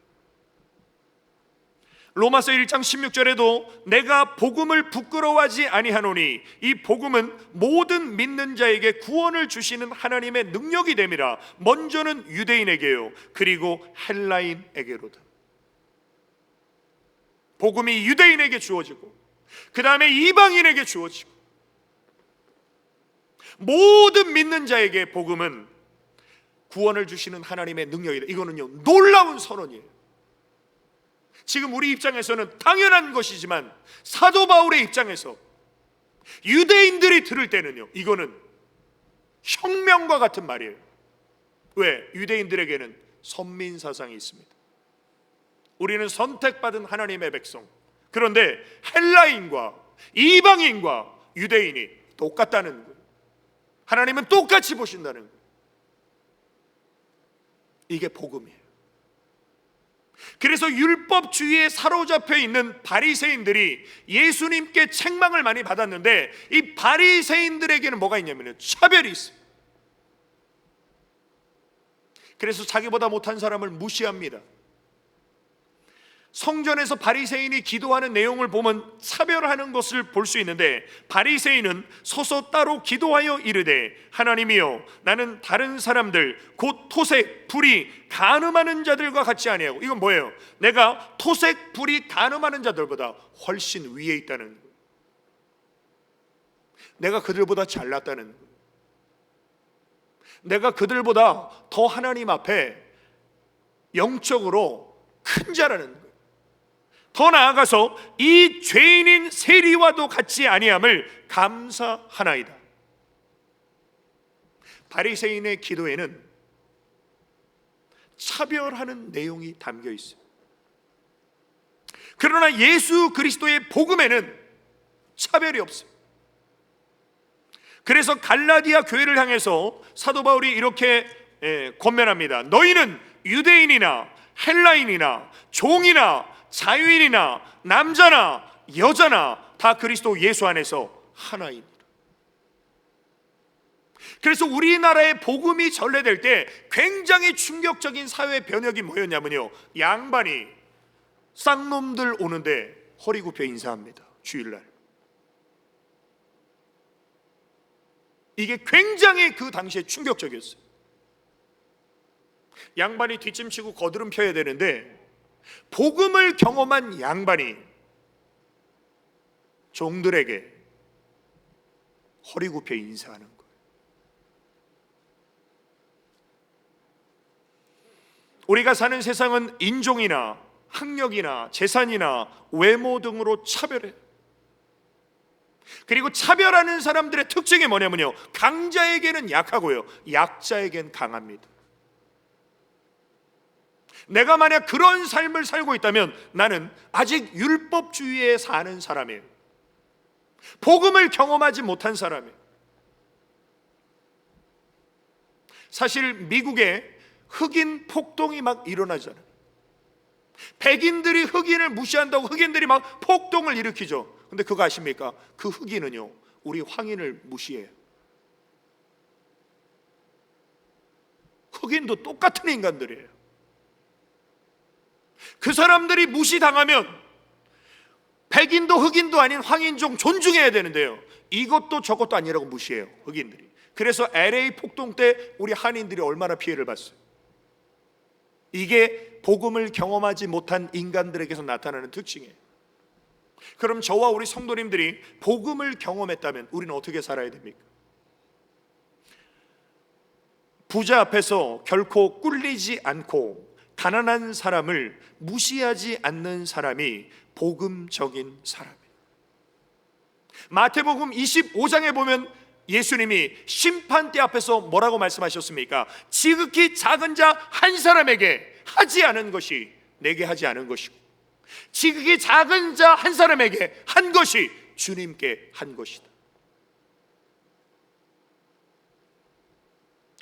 로마서 1장 16절에도 내가 복음을 부끄러워하지 아니하노니 이 복음은 모든 믿는 자에게 구원을 주시는 하나님의 능력이 됨이라. 먼저는 유대인에게요 그리고 헬라인에게로다. 복음이 유대인에게 주어지고 그 다음에 이방인에게 주어지고 모든 믿는 자에게 복음은 구원을 주시는 하나님의 능력이다. 이거는요 놀라운 선언이에요. 지금 우리 입장에서는 당연한 것이지만 사도 바울의 입장에서 유대인들이 들을 때는요 이거는 혁명과 같은 말이에요. 왜? 유대인들에게는 선민사상이 있습니다. 우리는 선택받은 하나님의 백성. 그런데 헬라인과 이방인과 유대인이 똑같다는 거예요. 하나님은 똑같이 보신다는 거예요. 이게 복음이에요. 그래서 율법주의에 사로잡혀 있는 바리새인들이 예수님께 책망을 많이 받았는데 이 바리새인들에게는 뭐가 있냐면요 차별이 있어요. 그래서 자기보다 못한 사람을 무시합니다. 성전에서 바리새인이 기도하는 내용을 보면 차별하는 것을 볼 수 있는데 바리새인은 서서 따로 기도하여 이르되 하나님이여 나는 다른 사람들 곧 토색, 불이, 간음하는 자들과 같지 아니하고. 이건 뭐예요? 내가 토색, 불이, 간음하는 자들보다 훨씬 위에 있다는 거예요. 내가 그들보다 잘났다는 거예요. 내가 그들보다 더 하나님 앞에 영적으로 큰 자라는 거예요. 더 나아가서 이 죄인인 세리와도 같지 아니함을 감사하나이다. 바리새인의 기도에는 차별하는 내용이 담겨 있어요. 그러나 예수 그리스도의 복음에는 차별이 없어요. 그래서 갈라디아 교회를 향해서 사도 바울이 이렇게 권면합니다. 너희는 유대인이나 헬라인이나 종이나 자유인이나 남자나 여자나 다 그리스도 예수 안에서 하나이니라. 그래서 우리나라의 복음이 전래될 때 굉장히 충격적인 사회 변혁이 뭐였냐면요 양반이 쌍놈들 오는데 허리 굽혀 인사합니다. 주일날. 이게 굉장히 그 당시에 충격적이었어요. 양반이 뒷짐치고 거드름 펴야 되는데 복음을 경험한 양반이 종들에게 허리 굽혀 인사하는 거예요. 우리가 사는 세상은 인종이나 학력이나 재산이나 외모 등으로 차별해. 그리고 차별하는 사람들의 특징이 뭐냐면요, 강자에게는 약하고요, 약자에게는 강합니다. 내가 만약 그런 삶을 살고 있다면 나는 아직 율법주의에 사는 사람이에요. 복음을 경험하지 못한 사람이에요. 사실 미국에 흑인 폭동이 막 일어나잖아요. 백인들이 흑인을 무시한다고 흑인들이 막 폭동을 일으키죠. 근데 그거 아십니까? 그 흑인은요, 우리 황인을 무시해요. 흑인도 똑같은 인간들이에요. 그 사람들이 무시당하면 백인도 흑인도 아닌 황인종 존중해야 되는데요, 이것도 저것도 아니라고 무시해요, 흑인들이. 그래서 LA 폭동 때 우리 한인들이 얼마나 피해를 봤어요. 이게 복음을 경험하지 못한 인간들에게서 나타나는 특징이에요. 그럼 저와 우리 성도님들이 복음을 경험했다면 우리는 어떻게 살아야 됩니까? 부자 앞에서 결코 꿀리지 않고 가난한 사람을 무시하지 않는 사람이 복음적인 사람이에요. 마태복음 25장에 보면 예수님이 심판대 앞에서 뭐라고 말씀하셨습니까? 지극히 작은 자 한 사람에게 하지 않은 것이 내게 하지 않은 것이고, 지극히 작은 자 한 사람에게 한 것이 주님께 한 것이다.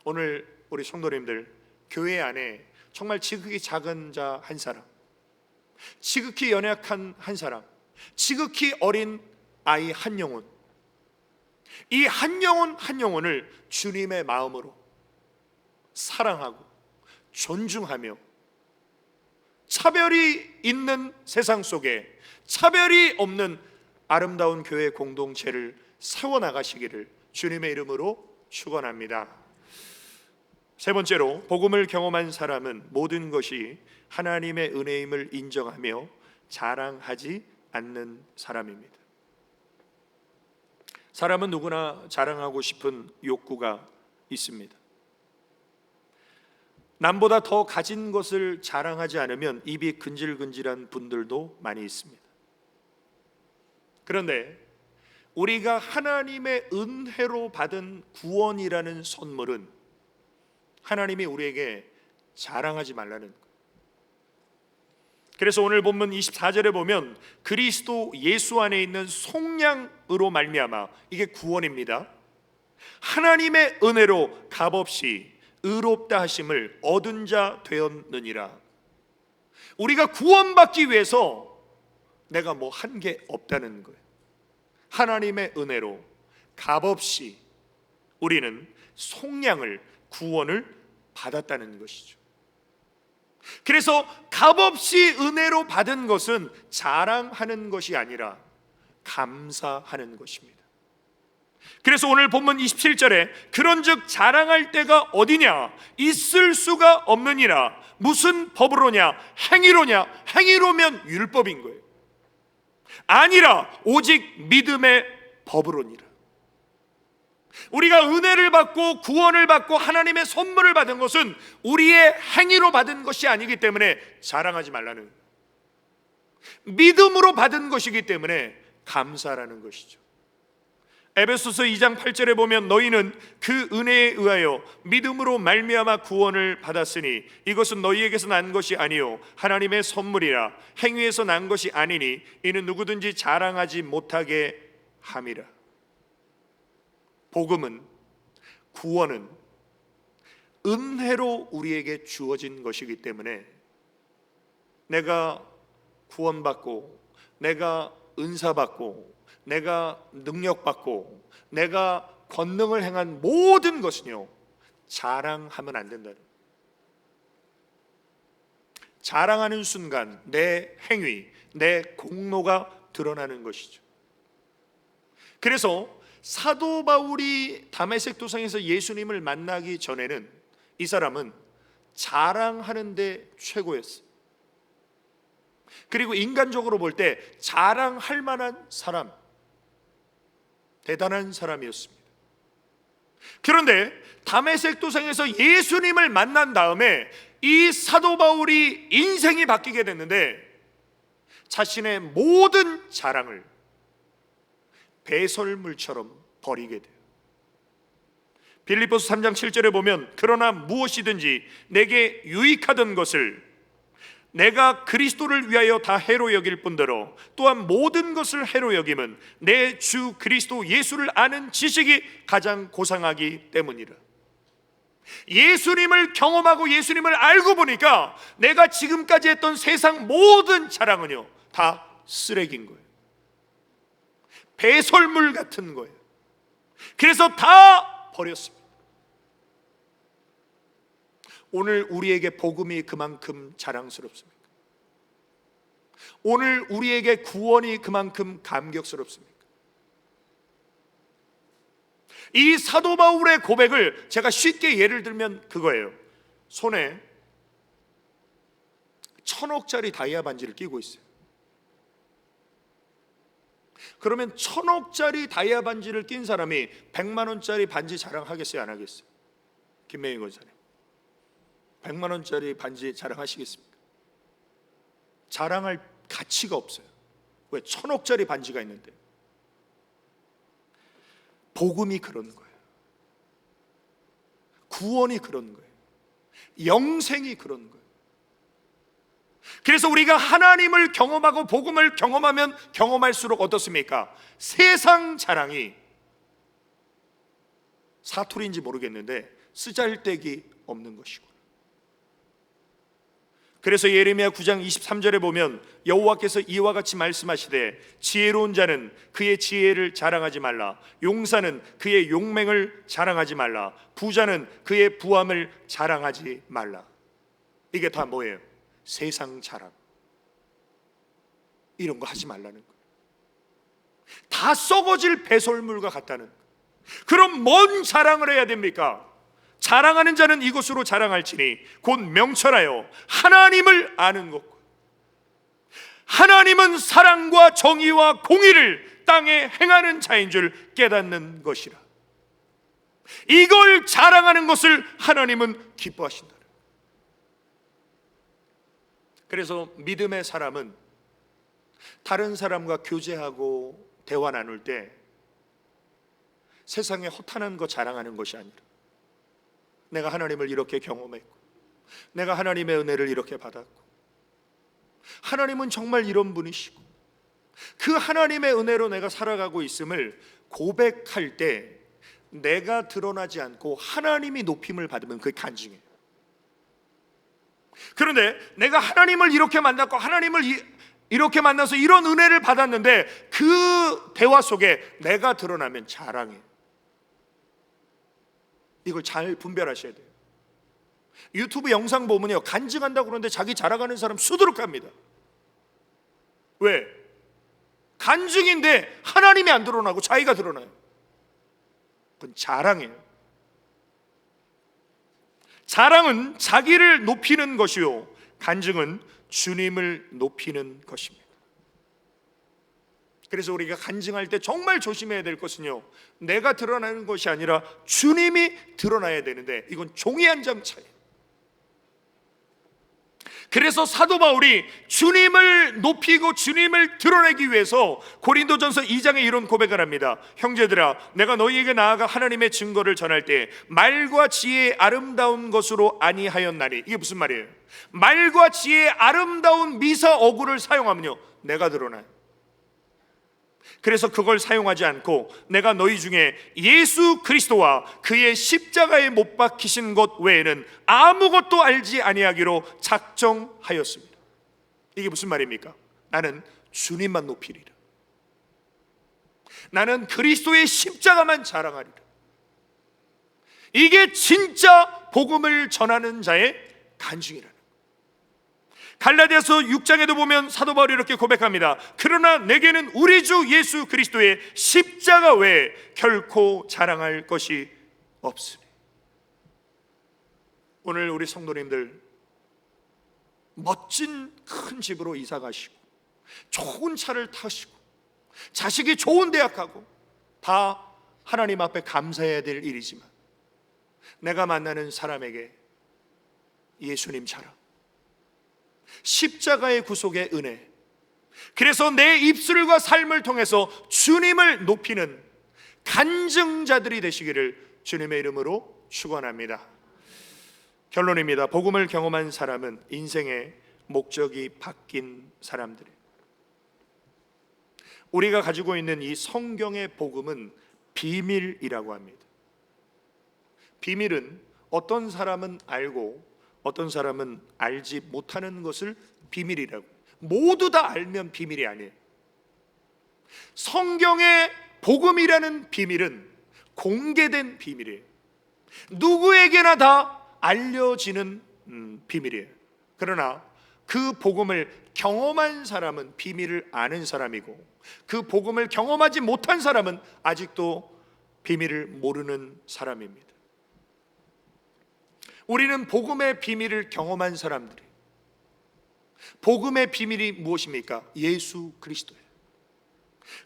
오늘 우리 성도님들, 교회 안에 정말 지극히 작은 자 한 사람, 지극히 연약한 한 사람, 지극히 어린 아이 한 영혼, 이 한 영혼 한 영혼을 주님의 마음으로 사랑하고 존중하며, 차별이 있는 세상 속에 차별이 없는 아름다운 교회 공동체를 세워나가시기를 주님의 이름으로 축원합니다. 세 번째로, 복음을 경험한 사람은 모든 것이 하나님의 은혜임을 인정하며 자랑하지 않는 사람입니다. 사람은 누구나 자랑하고 싶은 욕구가 있습니다. 남보다 더 가진 것을 자랑하지 않으면 입이 근질근질한 분들도 많이 있습니다. 그런데 우리가 하나님의 은혜로 받은 구원이라는 선물은 하나님이 우리에게 자랑하지 말라는 거예요. 그래서 오늘 본문 24절에 보면 그리스도 예수 안에 있는 속량으로 말미암아, 이게 구원입니다. 하나님의 은혜로 값없이 의롭다 하심을 얻은 자 되었느니라. 우리가 구원받기 위해서 내가 뭐 한 게 없다는 거예요. 하나님의 은혜로 값없이 우리는 속량을, 구원을 받았다는 것이죠. 그래서 값없이 은혜로 받은 것은 자랑하는 것이 아니라 감사하는 것입니다. 그래서 오늘 본문 27절에 그런즉 자랑할 때가 어디냐, 있을 수가 없느니라. 무슨 법으로냐, 행위로냐, 행위로면 율법인 거예요. 아니라 오직 믿음의 법으로니라. 우리가 은혜를 받고 구원을 받고 하나님의 선물을 받은 것은 우리의 행위로 받은 것이 아니기 때문에 자랑하지 말라는 거예요. 믿음으로 받은 것이기 때문에 감사라는 것이죠. 에베소서 2장 8절에 보면 너희는 그 은혜에 의하여 믿음으로 말미암아 구원을 받았으니 이것은 너희에게서 난 것이 아니요 하나님의 선물이라. 행위에서 난 것이 아니니 이는 누구든지 자랑하지 못하게 함이라. 복음은, 구원은 은혜로 우리에게 주어진 것이기 때문에 내가 구원받고, 내가 은사받고, 내가 능력받고, 내가 권능을 행한 모든 것은요, 자랑하면 안 된다는 거예요. 자랑하는 순간 내 행위, 내 공로가 드러나는 것이죠. 그래서 사도 바울이 다메섹 도상에서 예수님을 만나기 전에는 이 사람은 자랑하는 데 최고였어요. 그리고 인간적으로 볼 때 자랑할 만한 사람, 대단한 사람이었습니다. 그런데 다메섹 도상에서 예수님을 만난 다음에 이 사도 바울이 인생이 바뀌게 됐는데 자신의 모든 자랑을 배설물처럼 버리게 돼요. 빌립보서 3장 7절에 보면 그러나 무엇이든지 내게 유익하던 것을 내가 그리스도를 위하여 다 해로 여길 뿐더러 또한 모든 것을 해로 여김은 내 주 그리스도 예수를 아는 지식이 가장 고상하기 때문이라. 예수님을 경험하고 예수님을 알고 보니까 내가 지금까지 했던 세상 모든 자랑은요 다 쓰레기인 거예요. 배설물 같은 거예요. 그래서 다 버렸습니다. 오늘 우리에게 복음이 그만큼 자랑스럽습니까? 오늘 우리에게 구원이 그만큼 감격스럽습니까? 이 사도 바울의 고백을 제가 쉽게 예를 들면 그거예요. 손에 1,000억짜리 다이아 반지를 끼고 있어요. 그러면 1,000억짜리 다이아 반지를 낀 사람이 100만 원짜리 반지 자랑하겠어요, 안 하겠어요? 김명희 권사님, 100만 원짜리 반지 자랑하시겠습니까? 자랑할 가치가 없어요. 왜? 1,000억짜리 반지가 있는데. 복음이 그런 거예요. 구원이 그런 거예요. 영생이 그런 거예요. 그래서 우리가 하나님을 경험하고 복음을 경험하면 경험할수록 어떻습니까? 세상 자랑이 사투리인지 모르겠는데 쓰잘데기 없는 것이고. 그래서 예레미야 9장 23절에 보면 여호와께서 이와 같이 말씀하시되 지혜로운 자는 그의 지혜를 자랑하지 말라, 용사는 그의 용맹을 자랑하지 말라, 부자는 그의 부함을 자랑하지 말라. 이게 다 뭐예요? 세상 자랑. 이런 거 하지 말라는 거예요. 다 썩어질 배설물과 같다는 거예요. 그럼 뭔 자랑을 해야 됩니까? 자랑하는 자는 이것으로 자랑할지니 곧 명철하여 하나님을 아는 것과 하나님은 사랑과 정의와 공의를 땅에 행하는 자인 줄 깨닫는 것이라. 이걸 자랑하는 것을 하나님은 기뻐하신다. 그래서 믿음의 사람은 다른 사람과 교제하고 대화 나눌 때 세상에 허탄한 거 자랑하는 것이 아니라 내가 하나님을 이렇게 경험했고 내가 하나님의 은혜를 이렇게 받았고 하나님은 정말 이런 분이시고 그 하나님의 은혜로 내가 살아가고 있음을 고백할 때 내가 드러나지 않고 하나님이 높임을 받으면 그게 간증이에요. 그런데 내가 하나님을 이렇게 만났고 하나님을 이렇게 만나서 이런 은혜를 받았는데 그 대화 속에 내가 드러나면 자랑이에요. 이걸 잘 분별하셔야 돼요. 유튜브 영상 보면요 간증한다고 그러는데 자기 자랑하는 사람 수두룩합니다. 왜? 간증인데 하나님이 안 드러나고 자기가 드러나요. 그건 자랑이에요. 자랑은 자기를 높이는 것이요 간증은 주님을 높이는 것입니다. 그래서 우리가 간증할 때 정말 조심해야 될 것은요 내가 드러나는 것이 아니라 주님이 드러나야 되는데 이건 종이 한 장 차이. 그래서 사도 바울이 주님을 높이고 주님을 드러내기 위해서 고린도전서 2장에 이런 고백을 합니다. 형제들아 내가 너희에게 나아가 하나님의 증거를 전할 때 말과 지혜의 아름다운 것으로 아니하였나니. 이게 무슨 말이에요? 말과 지혜의 아름다운 미사 어구를 사용하면요 내가 드러나요. 그래서 그걸 사용하지 않고 내가 너희 중에 예수 그리스도와 그의 십자가에 못 박히신 것 외에는 아무것도 알지 아니하기로 작정하였습니다. 이게 무슨 말입니까? 나는 주님만 높이리라. 나는 그리스도의 십자가만 자랑하리라. 이게 진짜 복음을 전하는 자의 간증이라는. 갈라디아서 6장에도 보면 사도 바울이 이렇게 고백합니다. 그러나 내게는 우리 주 예수 그리스도의 십자가 외에 결코 자랑할 것이 없으니. 오늘 우리 성도님들 멋진 큰 집으로 이사 가시고 좋은 차를 타시고 자식이 좋은 대학 가고 다 하나님 앞에 감사해야 될 일이지만 내가 만나는 사람에게 예수님 자랑, 십자가의 구속의 은혜, 그래서 내 입술과 삶을 통해서 주님을 높이는 간증자들이 되시기를 주님의 이름으로 축원합니다. 결론입니다. 복음을 경험한 사람은 인생의 목적이 바뀐 사람들이에요. 우리가 가지고 있는 이 성경의 복음은 비밀이라고 합니다. 비밀은 어떤 사람은 알고 어떤 사람은 알지 못하는 것을 비밀이라고. 모두 다 알면 비밀이 아니에요. 성경의 복음이라는 비밀은 공개된 비밀이에요. 누구에게나 다 알려지는 비밀이에요. 그러나 그 복음을 경험한 사람은 비밀을 아는 사람이고, 그 복음을 경험하지 못한 사람은 아직도 비밀을 모르는 사람입니다. 우리는 복음의 비밀을 경험한 사람들이에요. 복음의 비밀이 무엇입니까? 예수 그리스도예요.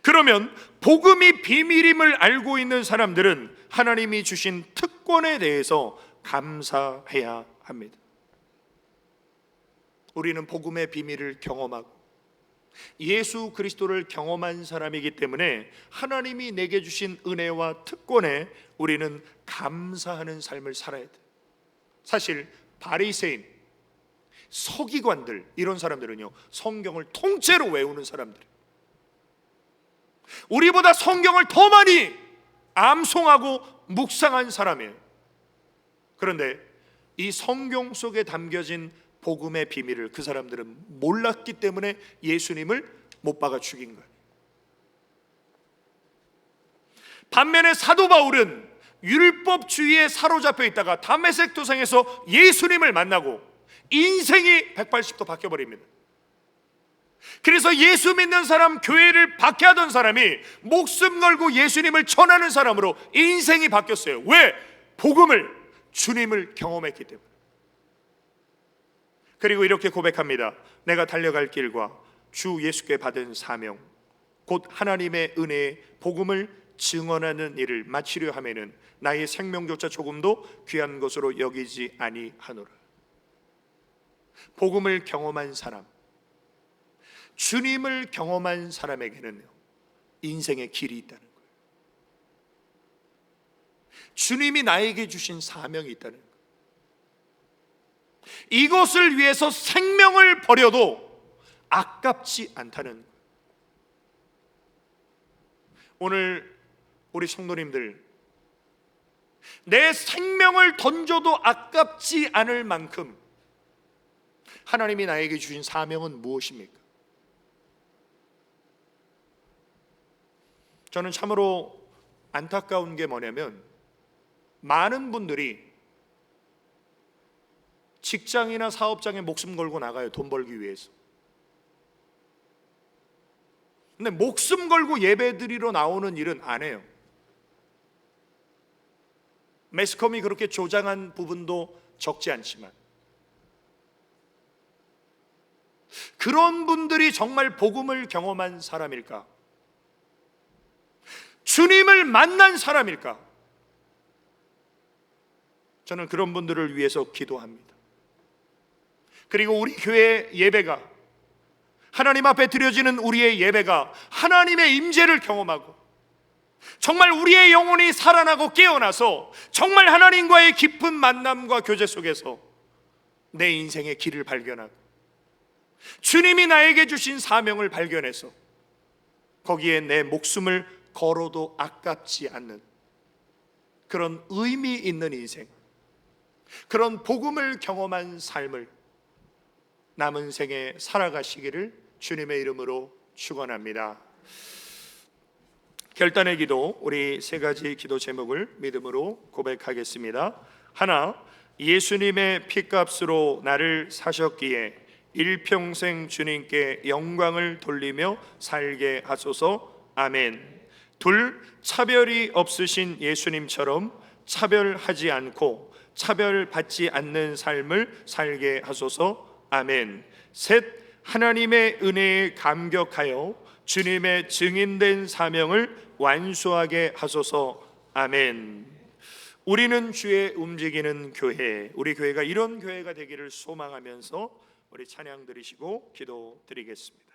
그러면 복음이 비밀임을 알고 있는 사람들은 하나님이 주신 특권에 대해서 감사해야 합니다. 우리는 복음의 비밀을 경험하고 예수 그리스도를 경험한 사람이기 때문에 하나님이 내게 주신 은혜와 특권에 우리는 감사하는 삶을 살아야 돼요. 사실 바리새인, 서기관들, 이런 사람들은요 성경을 통째로 외우는 사람들, 우리보다 성경을 더 많이 암송하고 묵상한 사람이에요. 그런데 이 성경 속에 담겨진 복음의 비밀을 그 사람들은 몰랐기 때문에 예수님을 못 박아 죽인 거예요. 반면에 사도 바울은 율법주의에 사로잡혀 있다가 다메섹 도상에서 예수님을 만나고 인생이 180도 바뀌어버립니다. 그래서 예수 믿는 사람, 교회를 박해하던 사람이 목숨 걸고 예수님을 전하는 사람으로 인생이 바뀌었어요. 왜? 복음을, 주님을 경험했기 때문에. 그리고 이렇게 고백합니다. 내가 달려갈 길과 주 예수께 받은 사명, 곧 하나님의 은혜의 복음을 증언하는 일을 마치려 하면은 나의 생명조차 조금도 귀한 것으로 여기지 아니하노라. 복음을 경험한 사람, 주님을 경험한 사람에게는 인생의 길이 있다는 거예요. 주님이 나에게 주신 사명이 있다는 거예요. 이것을 위해서 생명을 버려도 아깝지 않다는 거예요. 오늘 우리 성도님들, 내 생명을 던져도 아깝지 않을 만큼 하나님이 나에게 주신 사명은 무엇입니까? 저는 참으로 안타까운 게 뭐냐면 많은 분들이 직장이나 사업장에 목숨 걸고 나가요. 돈 벌기 위해서. 근데 목숨 걸고 예배드리러 나오는 일은 안 해요. 매스컴이 그렇게 조장한 부분도 적지 않지만 그런 분들이 정말 복음을 경험한 사람일까? 주님을 만난 사람일까? 저는 그런 분들을 위해서 기도합니다. 그리고 우리 교회 예배가, 하나님 앞에 드려지는 우리의 예배가 하나님의 임재를 경험하고 정말 우리의 영혼이 살아나고 깨어나서 정말 하나님과의 깊은 만남과 교제 속에서 내 인생의 길을 발견하고 주님이 나에게 주신 사명을 발견해서 거기에 내 목숨을 걸어도 아깝지 않는 그런 의미 있는 인생, 그런 복음을 경험한 삶을 남은 생에 살아가시기를 주님의 이름으로 축원합니다. 결단의 기도, 우리 세 가지 기도 제목을 믿음으로 고백하겠습니다. 하나, 예수님의 피값으로 나를 사셨기에 일평생 주님께 영광을 돌리며 살게 하소서. 아멘. 둘, 차별이 없으신 예수님처럼 차별하지 않고 차별받지 않는 삶을 살게 하소서. 아멘. 셋, 하나님의 은혜에 감격하여 주님의 증인된 사명을 완수하게 하소서. 아멘. 우리는 주의 움직이는 교회, 우리 교회가 이런 교회가 되기를 소망하면서 우리 찬양 드리시고 기도 드리겠습니다.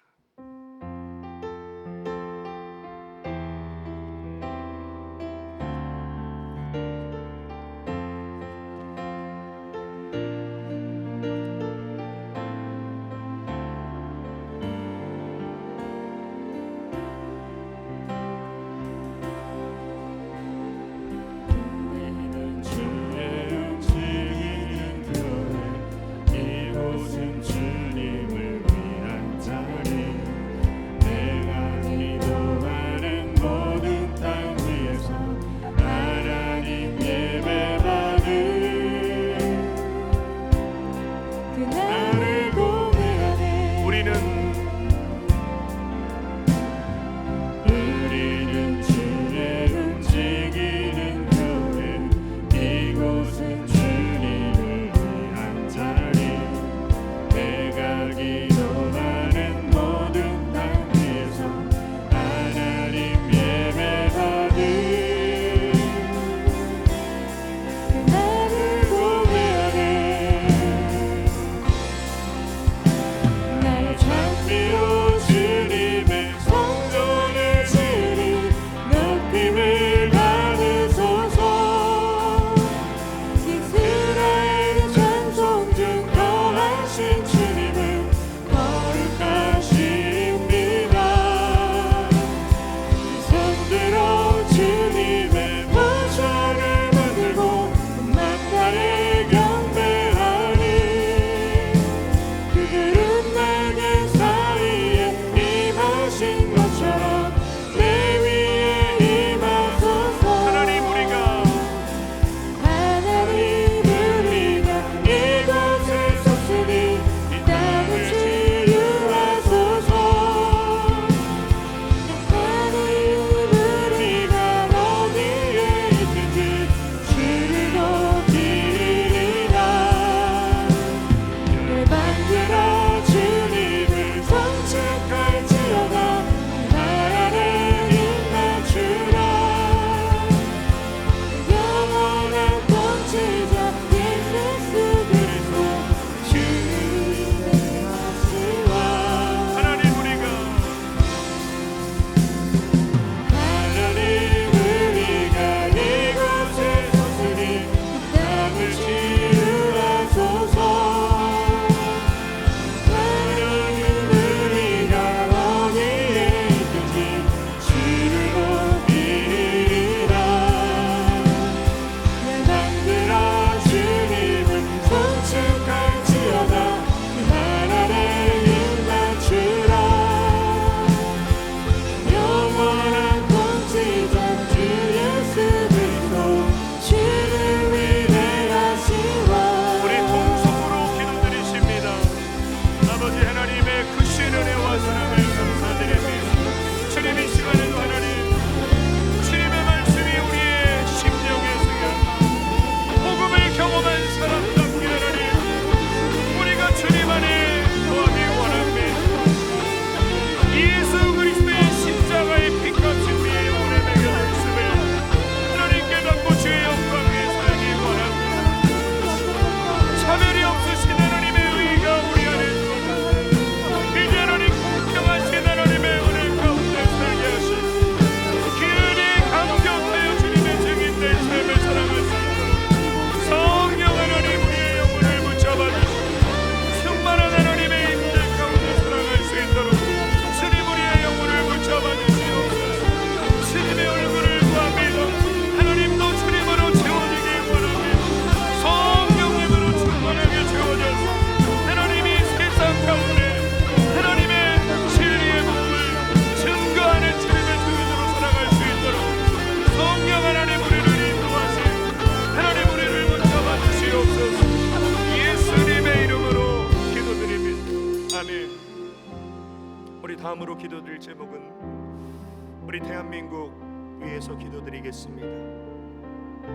다음으로 기도드릴 제목은 우리 대한민국 위해서 기도드리겠습니다.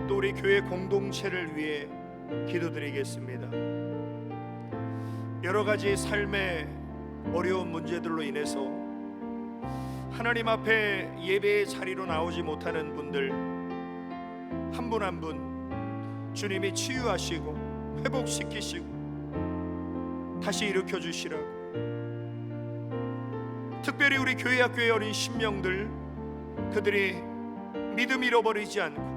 또 우리 교회 공동체를 위해 기도드리겠습니다. 여러 가지 삶의 어려운 문제들로 인해서 하나님 앞에 예배의 자리로 나오지 못하는 분들 한 분 한 분 주님이 치유하시고 회복시키시고 다시 일으켜 주시라고, 특별히 우리 교회 학교의 어린 신명들, 그들이 믿음 잃어버리지 않고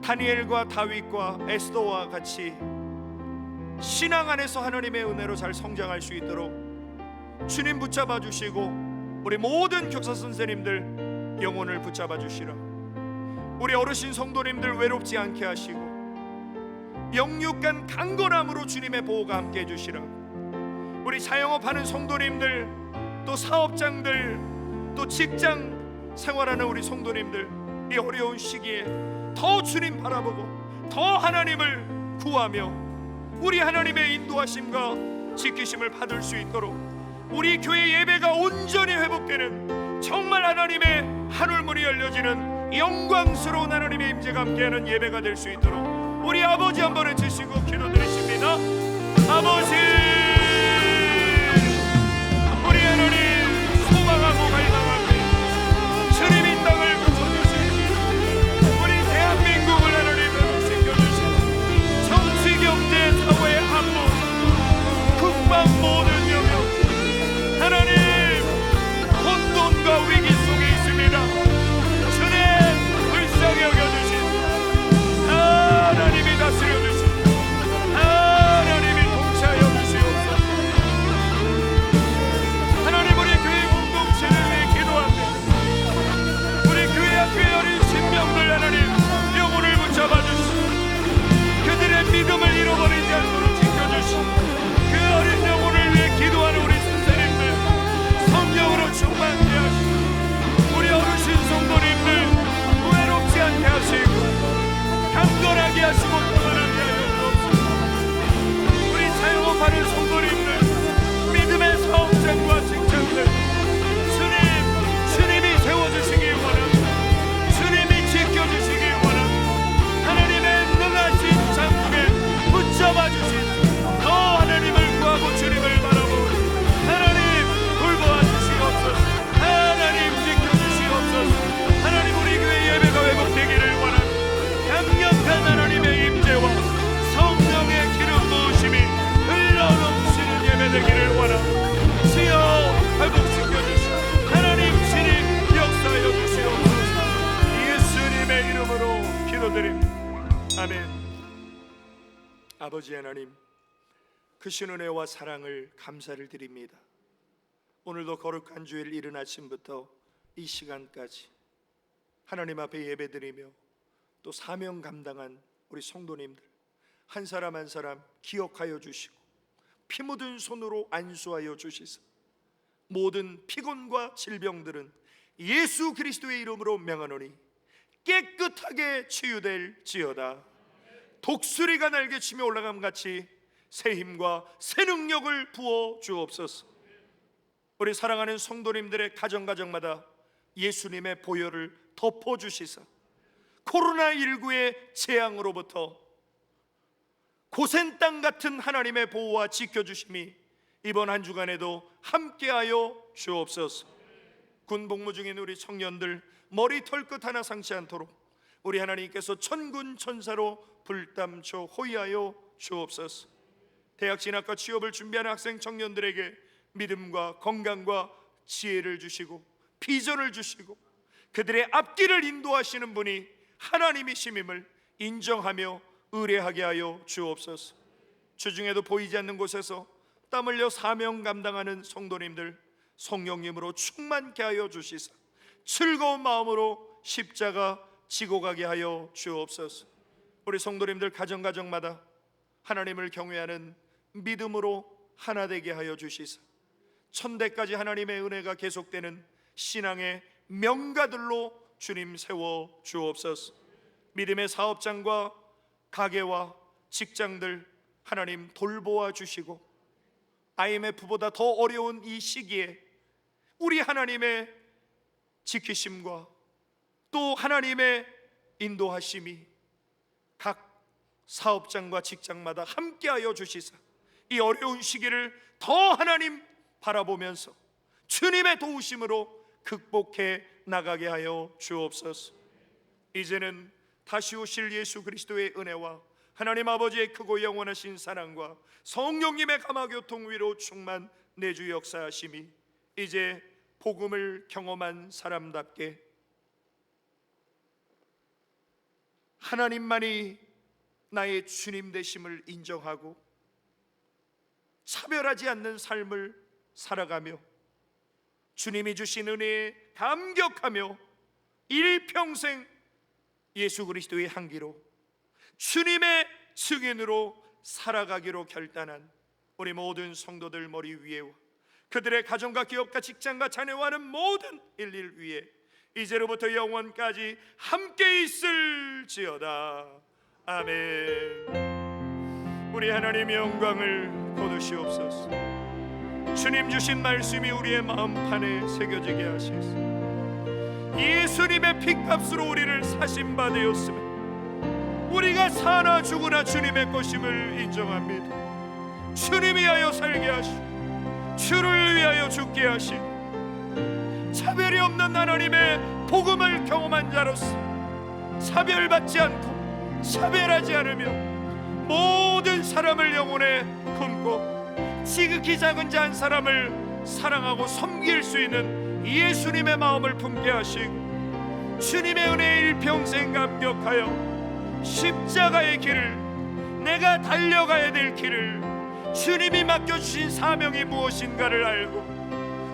다니엘과 다윗과 에스더와 같이 신앙 안에서 하나님의 은혜로 잘 성장할 수 있도록 주님 붙잡아 주시고, 우리 모든 교사 선생님들 영혼을 붙잡아 주시라. 우리 어르신 성도님들 외롭지 않게 하시고 영육간 강건함으로 주님의 보호가 함께 해주시라. 우리 자영업하는 성도님들, 또 사업장들, 또 직장 생활하는 우리 성도님들, 이 어려운 시기에 더 주님 바라보고 더 하나님을 구하며 우리 하나님의 인도하심과 지키심을 받을 수 있도록, 우리 교회 예배가 온전히 회복되는, 정말 하나님의 하늘문이 열려지는 영광스러운 하나님의 임재가 함께하는 예배가 될 수 있도록 우리 아버지 한번 해주시고 기도드리십니다. 아버지, 우리 하나님 소망하고 갈망합니다. 주님 이 땅을 고쳐주시고 우리 대한민국을 하나님 회복시켜주시고 정치, 경제, 사회, 안보, 국방 모든 영역 하나님 혼돈과 위기 속에 있습니다. 주님 불쌍히 여겨주시고 하나님이 다스려주시고 하나님이 통치하여 주시옵소서. 하나님, 우리 교회 공동체를 위해 기도합니다. 우리 교회 학교의 어린 신명들 하나님 영혼을 붙잡아 주시고 그들의 믿음을 잃어버리지 않도록 지켜주시고, 그 어린 영혼을 위해 기도하는 우리 선생님들 성령으로 충만케 하시고, 우리 어르신 성도님들 외롭지 않게 하시고 강건하게 하시고 평안하게 하여 주옵소서. 우리 자영업하는 성도님들 믿음의 사업장과 직장들 주님이 세워주시기 원합니다. 주님이 지켜주시기 원합니다. 하나님의 능하신 장국에 붙잡아 주시고 더 하나님을 구하고 주님을 바라보고 하나님 돌보아 주시옵소서. 하나님 지켜주시옵소서. 하나님, 우리 교회 예배가 회복되기를 원합니다. 강력한 하나님의 임재와 성령의 기름 부으심이 흘러넘치는 예배 되기를 원합니다. 주여 회복시켜주시고 하나님 친히 역사하여 주시옵소서. 예수님의 이름으로 기도드립니다. 아멘. 아버지 하나님, 크신 은혜와 사랑을 감사를 드립니다. 오늘도 거룩한 주일 이른 아침부터 이 시간까지 하나님 앞에 예배드리며 또 사명 감당한 우리 성도님들 한 사람 한 사람 기억하여 주시고 피 묻은 손으로 안수하여 주시사 모든 피곤과 질병들은 예수 그리스도의 이름으로 명하노니 깨끗하게 치유될지어다. 독수리가 날개치며 올라감 같이 새 힘과 새 능력을 부어 주옵소서. 우리 사랑하는 성도님들의 가정마다 예수님의 보혈을 덮어주시사 코로나19의 재앙으로부터 고센 땅 같은 하나님의 보호와 지켜주심이 이번 한 주간에도 함께하여 주옵소서. 군 복무 중인 우리 청년들 머리 털끝 하나 상치 않도록 우리 하나님께서 천군 천사로 불담쳐 호위하여 주옵소서. 대학 진학과 취업을 준비하는 학생 청년들에게 믿음과 건강과 지혜를 주시고 비전을 주시고 그들의 앞길을 인도하시는 분이 하나님이심임을 인정하며 의뢰하게 하여 주옵소서. 주중에도 보이지 않는 곳에서 땀 흘려 사명 감당하는 성도님들 성령님으로 충만케 하여 주시사 즐거운 마음으로 십자가 지고 가게 하여 주옵소서. 우리 성도님들 가정마다 하나님을 경외하는 믿음으로 하나 되게 하여 주시사 천대까지 하나님의 은혜가 계속되는 신앙의 명가들로 주님 세워 주옵소서. 믿음의 사업장과 가게와 직장들 하나님 돌보아 주시고 IMF보다 더 어려운 이 시기에 우리 하나님의 지키심과 또 하나님의 인도하심이 각 사업장과 직장마다 함께하여 주시사 이 어려운 시기를 더 하나님 바라보면서 주님의 도우심으로 극복해 나가게 하여 주옵소서. 이제는 다시 오실 예수 그리스도의 은혜와 하나님 아버지의 크고 영원하신 사랑과 성령님의 감화교통 위로 충만 내주 역사하심이 이제 복음을 경험한 사람답게 하나님만이 나의 주님 되심을 인정하고 차별하지 않는 삶을 살아가며 주님이 주신 은혜에 감격하며 일평생 예수 그리스도의 향기로 주님의 증인으로 살아가기로 결단한 우리 모든 성도들 머리 위에와 그들의 가정과 기업과 직장과 자녀와 하는 모든 일일 위에 이제로부터 영원까지 함께 있을지어다. 아멘. 우리 하나님 영광을 거두시옵소서. 주님 주신 말씀이 우리의 마음판에 새겨지게 하시옵소서. 예수님의 피값으로 우리를 사심바 되었으면 우리가 사나 죽으나 주님의 것임을 인정합니다. 주님 위하여 살게 하시고 주를 위하여 죽게 하시고 차별이 없는 하나님의 복음을 경험한 자로서 차별받지 않고 차별하지 않으며 모든 사람을 영혼에 품고 지극히 작은 자 한 사람을 사랑하고 섬길 수 있는 예수님의 마음을 품게 하시고 주님의 은혜에 일평생 감격하여 십자가의 길을 내가 달려가야 될 길을 주님이 맡겨주신 사명이 무엇인가를 알고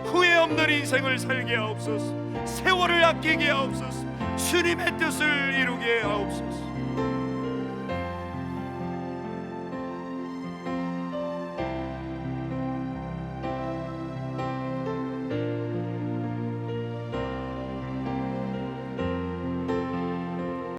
후회 없는 인생을 살게 하옵소서. 세월을 아끼게 하옵소서. 주님의 뜻을 이루게 하옵소서.